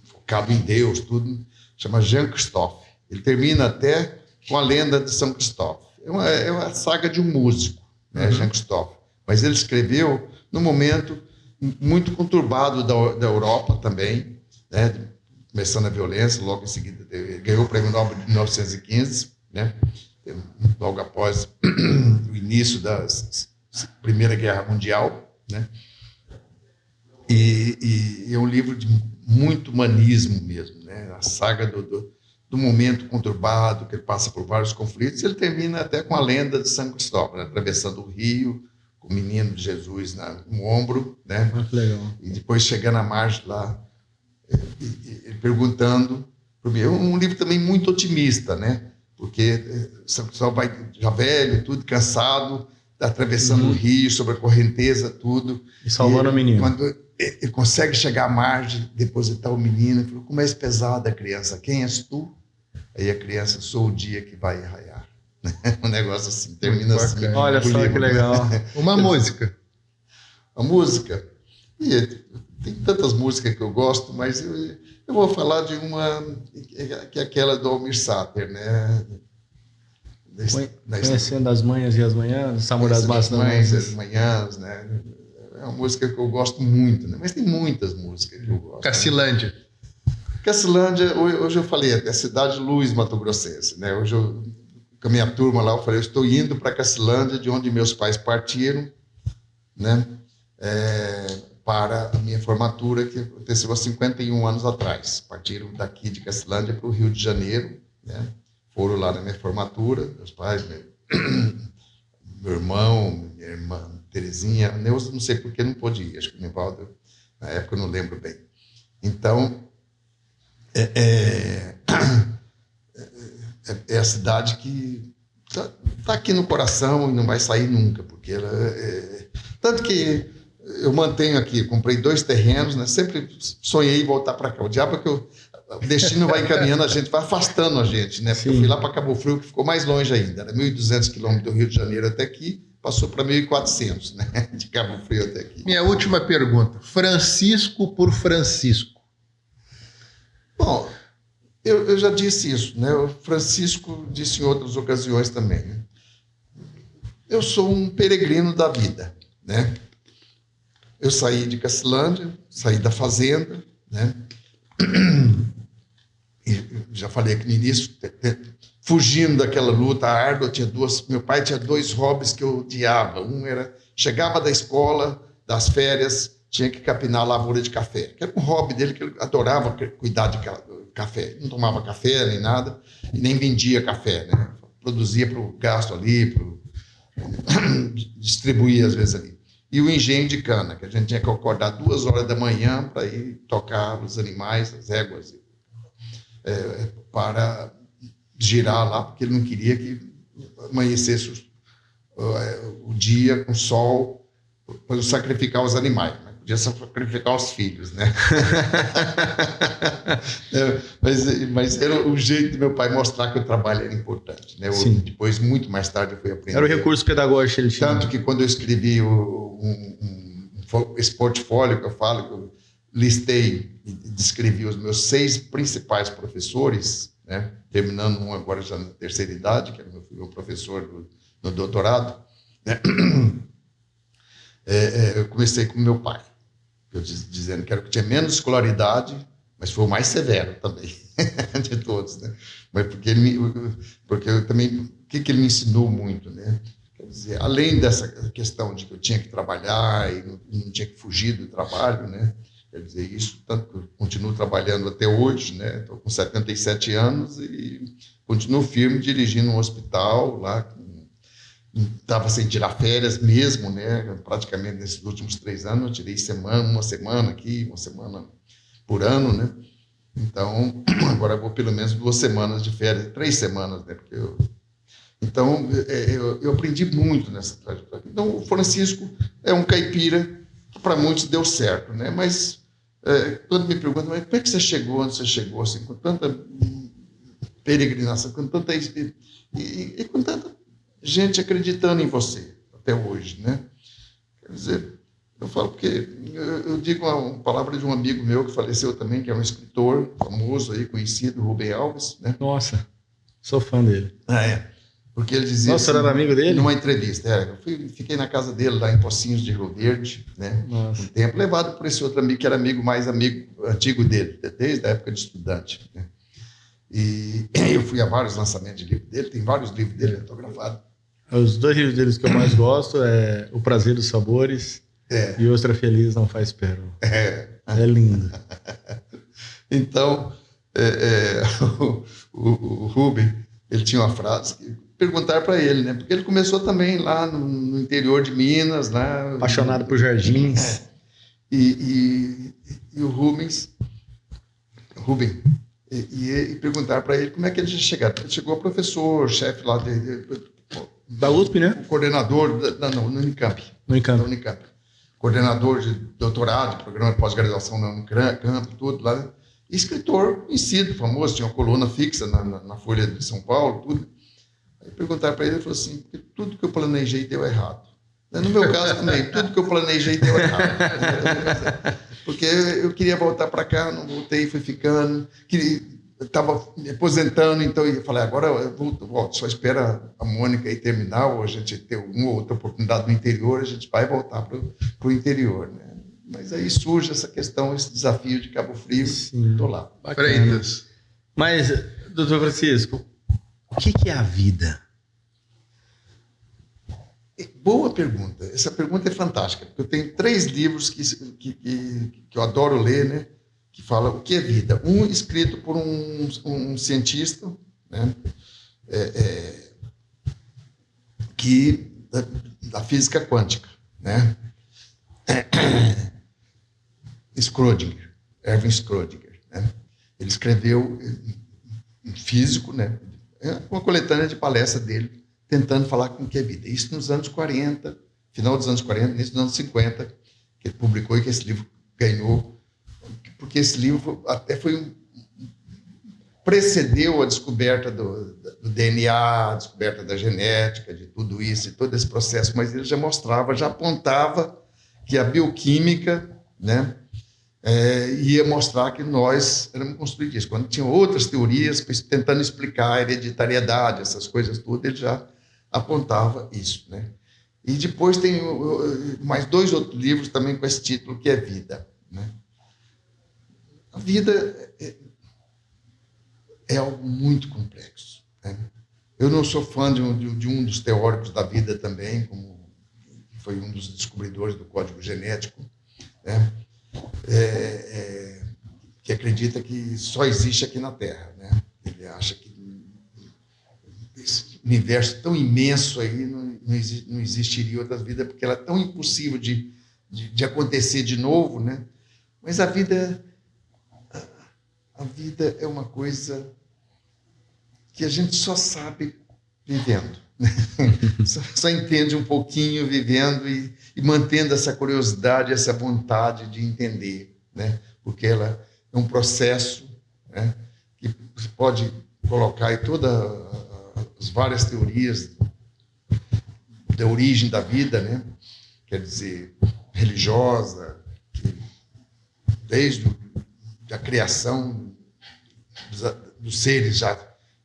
focado em Deus, tudo. Chama Jean Christophe. Ele termina até com a lenda de São Cristóvão. É uma saga de um músico, né, Jean Christophe. Mas ele escreveu num momento muito conturbado da Europa também, né, começando a violência, logo em seguida ele ganhou o Prêmio Nobel de 1915, né, logo após o início da Primeira Guerra Mundial, né, e é um livro de muito humanismo mesmo, né, a saga do momento conturbado, que ele passa por vários conflitos, ele termina até com a lenda de São Cristóvão, né, atravessando o rio, com o menino de Jesus no ombro, né? Ah, que legal. E depois chegando à margem lá, e perguntando para mim. É um livro também muito otimista, né? Porque São Cristóvão vai já velho, tudo cansado, atravessando o rio, sobre a correnteza, tudo. E salvando o menino. Quando ele consegue chegar à margem, depositar o menino, ele falou: como és pesada a criança, quem és tu? Aí a criança: sou o dia que vai raiar. Um negócio assim, termina assim. Olha só que legal. Uma música. A música. E tem tantas músicas que eu gosto, mas eu vou falar de uma que é aquela do Almir Sater, né? Conhecendo as manhãs e as manhãs, Amor das Mães e as Manhãs, né? É uma música que eu gosto muito, né? Mas tem muitas músicas que eu gosto. Cacilândia. Né? Cacilândia, hoje eu falei, é a cidade Luz Mato Grossense, né? Hoje eu, com a minha turma lá, eu falei: eu estou indo para Cacilândia, de onde meus pais partiram, né? Para a minha formatura, que aconteceu há 51 anos atrás. Partiram daqui de Cacilândia para o Rio de Janeiro, né? Foram lá na minha formatura, meus pais, meu irmão, minha irmã Terezinha, Neuza, não sei por que não pôde ir, acho que o Nivaldo, na época eu não lembro bem. Então, é a cidade que tá aqui no coração e não vai sair nunca, porque ela tanto que eu mantenho aqui, comprei 2 terrenos, né? Sempre sonhei em voltar para cá. O diabo é que o destino vai encaminhando a gente, vai afastando a gente, né? Porque eu fui lá para Cabo Frio, que ficou mais longe ainda, era 1.200 quilômetros do Rio de Janeiro até aqui, passou para 1.400, né? De Cabo Frio até aqui. Minha última pergunta, Francisco por Francisco. Bom, eu já disse isso, né? O Francisco disse em outras ocasiões também, né? Eu sou um peregrino da vida, né? Eu saí de Cacilândia, saí da fazenda, né? E já falei aqui no início, fugindo daquela luta árdua, meu pai tinha 2 hobbies que eu odiava. Um era, chegava da escola, das férias, tinha que capinar a lavoura de café, que era um hobby dele, que ele adorava cuidar de café. Não tomava café nem nada, e nem vendia café, né? Produzia para o gasto ali, distribuía às vezes ali. E o engenho de cana, que a gente tinha que acordar 2 horas da manhã para ir tocar os animais, as éguas, para girar lá, porque ele não queria que amanhecesse o dia com sol para sacrificar os animais, né? Podia sacrificar os filhos, né? Mas era o jeito do meu pai mostrar que o trabalho era importante, né? Depois, muito mais tarde, eu fui aprender. Era o recurso pedagógico que ele tinha. Tanto que quando eu escrevi esse portfólio que eu falo, que eu listei e descrevi os meus 6 principais professores, né? Terminando um agora já na terceira idade, que era meu professor no doutorado, né? Eu comecei com meu pai, dizendo que era o que tinha menos escolaridade, mas foi o mais severo também de todos, né? Mas porque eu também, o que ele me ensinou muito, né? Quer dizer, além dessa questão de que eu tinha que trabalhar e não tinha que fugir do trabalho, né? Quer dizer, isso tanto que eu continuo trabalhando até hoje, né? Estou com 77 anos e continuo firme dirigindo um hospital lá. Estava sem tirar férias mesmo, né? Praticamente nesses últimos 3 anos eu tirei uma semana aqui, uma semana por ano, né? Então agora eu vou pelo menos 2 semanas de férias, 3 semanas, né? Porque então eu aprendi muito nessa trajetória. Então o Francisco é um caipira que para muitos deu certo, né? Mas quando me perguntam, mas como é que você chegou onde você chegou, assim, com tanta peregrinação, com tanta e com tanta gente acreditando em você até hoje, né? Quer dizer, eu falo porque eu digo uma palavra de um amigo meu que faleceu também, que é um escritor famoso aí, conhecido, Rubem Alves, né? Nossa, sou fã dele. Porque ele dizia. Nossa, assim, era amigo dele? Numa entrevista, fiquei na casa dele lá em Pocinhos de Rio Verde, né? Nossa. Um tempo, levado por esse outro amigo que era mais amigo antigo dele, desde a época de estudante, né? E eu fui a vários lançamentos de livro dele, tem vários livros dele autografados. Os 2 livros deles que eu mais gosto é O Prazer dos Sabores e Ostra Feliz Não Faz Pérola. É lindo. Então, o Rubem, ele tinha uma frase que perguntaram para ele, né? Porque ele começou também lá no interior de Minas, lá apaixonado por jardins. E o Rubem, e perguntaram para ele como é que ele tinha chegado. Ele chegou a professor, chefe lá da USP, né? O coordenador no Unicamp. No Unicamp. Coordenador de doutorado, de programa de pós-graduação na Unicamp, tudo lá. E escritor conhecido, famoso, tinha uma coluna fixa na Folha de São Paulo, tudo. Aí perguntaram para ele, ele falou assim, porque tudo que eu planejei deu errado. No meu caso também, tudo que eu planejei deu errado. Porque eu queria voltar para cá, não voltei, fui ficando, estava me aposentando, então eu falei, agora eu volto, só espera a Mônica aí terminar, ou a gente ter uma ou outra oportunidade no interior, a gente vai voltar para o interior, né? Mas aí surge essa questão, esse desafio de Cabo Frio, estou lá. Freitas. Mas, doutor Francisco, o que é a vida? Boa pergunta. Essa pergunta é fantástica, porque eu tenho 3 livros que eu adoro ler, né? Que fala o que é vida. Um escrito por um cientista, né? Da física quântica, né? Schrödinger, Erwin Schrödinger, né? Ele escreveu um físico, né? Uma coletânea de palestras dele, tentando falar com o que é vida. Isso nos anos 40, final dos anos 40, início dos anos 50, que ele publicou e que esse livro ganhou, porque esse livro até precedeu a descoberta do DNA, a descoberta da genética, de tudo isso e todo esse processo, mas ele já mostrava, já apontava que a bioquímica, né, ia mostrar que nós éramos construídos disso. Quando tinham outras teorias tentando explicar a hereditariedade, essas coisas tudo, ele já apontava isso, né? E depois tem mais 2 outros livros também com esse título, que é Vida, né? A vida é algo muito complexo, né? Eu não sou fã de um dos teóricos da vida também, como foi um dos descobridores do código genético, né? Que acredita que só existe aqui na Terra, né? Ele acha que esse universo tão imenso aí não existiria outra vida, porque ela é tão impossível de acontecer de novo, né? Mas a vida é uma coisa que a gente só sabe vivendo, né? Só entende um pouquinho vivendo e mantendo essa curiosidade, essa vontade de entender, né? Porque ela é um processo, né, que você pode colocar aí todas as várias teorias da origem da vida, né? Quer dizer, religiosa, desde a criação dos seres já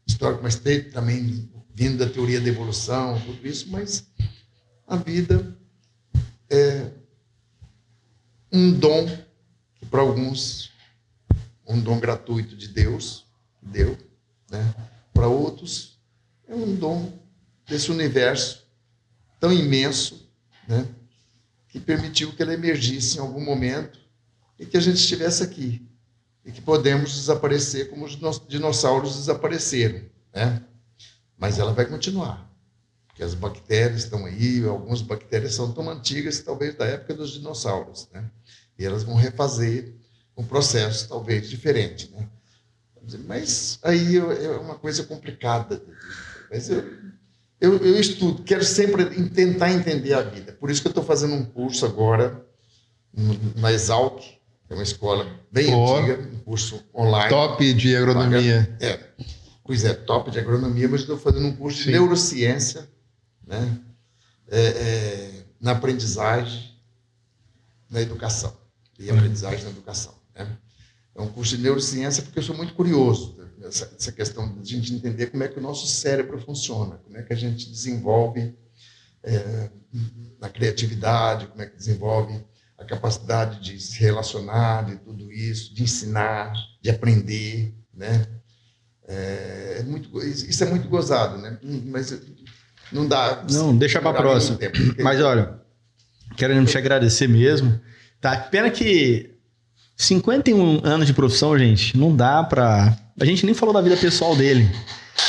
históricos, mas também vindo da teoria da evolução, tudo isso, mas a vida é um dom que para alguns um dom gratuito de Deus, deu, né? Para outros é um dom desse universo tão imenso, né, que permitiu que ela emergisse em algum momento e que a gente estivesse aqui e que podemos desaparecer como os dinossauros desapareceram, né? Mas ela vai continuar, porque as bactérias estão aí, algumas bactérias são tão antigas, talvez da época dos dinossauros, né? E elas vão refazer um processo talvez diferente, né? Mas aí é uma coisa complicada. Mas eu estudo, quero sempre tentar entender a vida. Por isso que eu estou fazendo um curso agora na Exalc, que é uma escola bem antiga, um curso online. Top de agronomia. Pois é, top de agronomia, mas estou fazendo um curso de neurociência, né? Na aprendizagem, na educação. E aprendizagem na educação, né? É um curso de neurociência porque eu sou muito curioso essa questão de a gente entender como é que o nosso cérebro funciona, como é que a gente desenvolve na criatividade, como é que desenvolve a capacidade de se relacionar, de tudo isso, de ensinar, de aprender, né? Isso é muito gozado, né? Mas não dá... Não, deixa para a próxima. Mas olha, quero te agradecer mesmo. Tá? Pena que 51 anos de profissão, gente, não dá pra... A gente nem falou da vida pessoal dele,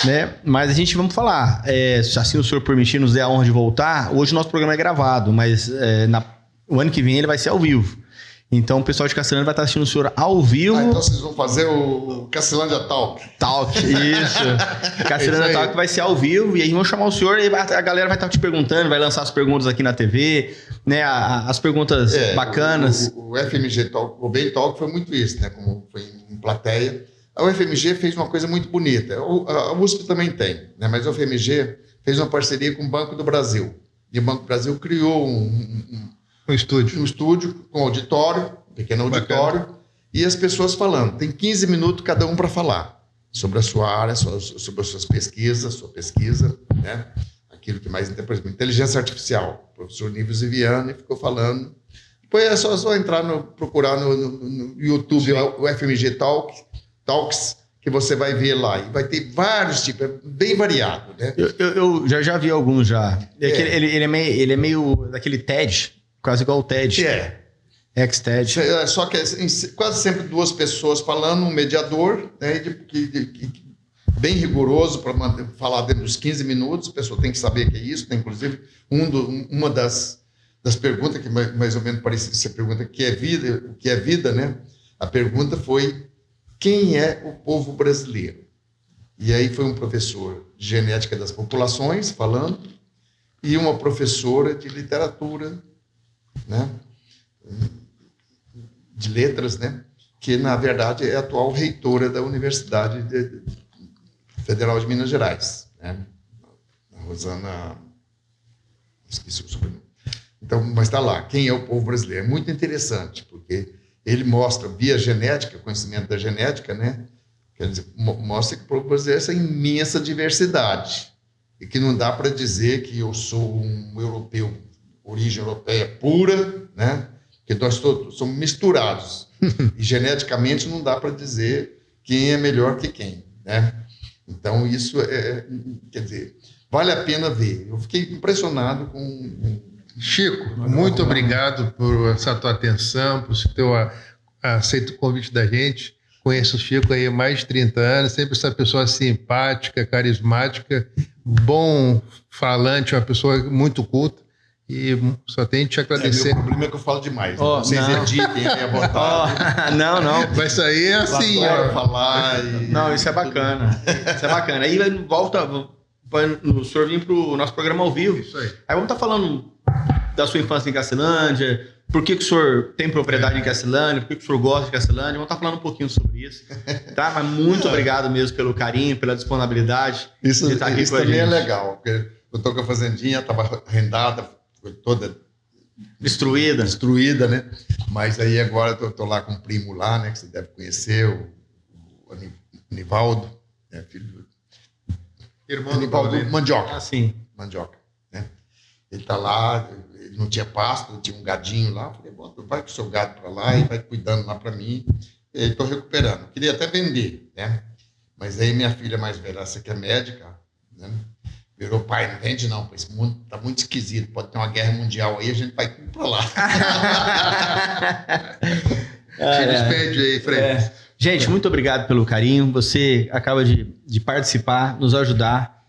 né? Mas a gente vamos falar. Se assim o senhor permitir, nos dê a honra de voltar. Hoje o nosso programa é gravado, mas o ano que vem ele vai ser ao vivo. Então o pessoal de Castelândia vai estar assistindo o senhor ao vivo. Então vocês vão fazer o Castelândia Talk. Isso. Castelândia Talk vai ser ao vivo. E aí vamos chamar o senhor e a galera vai estar te perguntando, vai lançar as perguntas aqui na TV, né? As perguntas bacanas. O FMG Talk, o Bem Talk foi muito isso, né? Como foi em plateia. A UFMG fez uma coisa muito bonita. A USP também tem, né? Mas a UFMG fez uma parceria com o Banco do Brasil. E o Banco do Brasil criou um estúdio com auditório, um pequeno auditório, bacana. E as pessoas falando. Tem 15 minutos cada um para falar sobre a sua área, sobre as suas pesquisas, sua pesquisa, né? Aquilo que mais interessa, por exemplo, inteligência artificial. O professor Nível Ziviani ficou falando. Depois é só entrar, procurar no YouTube o FMG Talks, que você vai ver lá. E vai ter vários tipos, é bem variado, né? Eu já vi alguns já. Ele é meio daquele TED, quase igual o TED. Ex-TED. Só que quase sempre duas pessoas falando, um mediador, né, bem rigoroso para falar dentro dos 15 minutos. A pessoa tem que saber que é isso. Tem, inclusive, uma das perguntas que mais ou menos parecia ser pergunta o que é vida, né? A pergunta foi: quem é o povo brasileiro? E aí foi um professor de genética das populações falando e uma professora de literatura, né? De letras, né? Que na verdade é a atual reitora da Universidade Federal de Minas Gerais, né? A Rosana, esqueci o sobrenome. Então, mas está lá, quem é o povo brasileiro? É muito interessante, porque ele mostra, via genética, conhecimento da genética, né? Quer dizer, mostra que o povo brasileiro é essa imensa diversidade, e que não dá para dizer que eu sou um europeu, origem europeia pura, né? Porque nós todos somos misturados, e geneticamente não dá para dizer quem é melhor que quem, né? Então, isso quer dizer, vale a pena ver. Eu fiquei impressionado com... Chico, muito obrigado por essa tua atenção, por ter aceito o convite da gente. Conheço o Chico aí há mais de 30 anos, sempre essa pessoa simpática, carismática, bom falante, uma pessoa muito culta. E só tenho que te agradecer. Meu problema é que eu falo demais. Oh, vocês editem aí à vontade. Não. Vai sair assim, ó. Falar e... Não, isso é bacana. Isso é bacana. Aí volta, o senhor vir para o nosso programa ao vivo. Isso aí. Aí vamos estar falando da sua infância em Cacilândia, por que o senhor tem propriedade em Cacilândia, por que o senhor gosta de Cacilândia. Vamos estar falando um pouquinho sobre isso. Tá? Mas muito obrigado mesmo pelo carinho, pela disponibilidade. Isso, de estar aqui isso com a também gente. É legal, porque eu estou com a fazendinha, estava arrendada, foi toda destruída, né? Mas aí agora eu estou lá com um primo lá, né? Que você deve conhecer, o Anivaldo, né, filho do Irmão Anivaldo Mandioca. Ah, sim. Mandioca, né? Ele está lá, ele não tinha pasto, tinha um gadinho lá. Falei, vai com o seu gado para lá e vai cuidando lá para mim. Estou recuperando. Queria até vender, né? Mas aí minha filha mais velha, essa que é médica, né? Virou, pai, não vende não, esse mundo tá muito esquisito, pode ter uma guerra mundial aí, a gente vai tudo para lá. Se despede aí, Fred. Gente, muito obrigado pelo carinho. Você acaba de participar, nos ajudar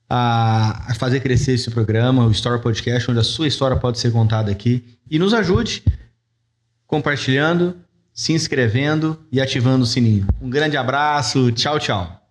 a fazer crescer esse programa, o Story Podcast, onde a sua história pode ser contada aqui. E nos ajude compartilhando, se inscrevendo e ativando o sininho. Um grande abraço. Tchau, tchau.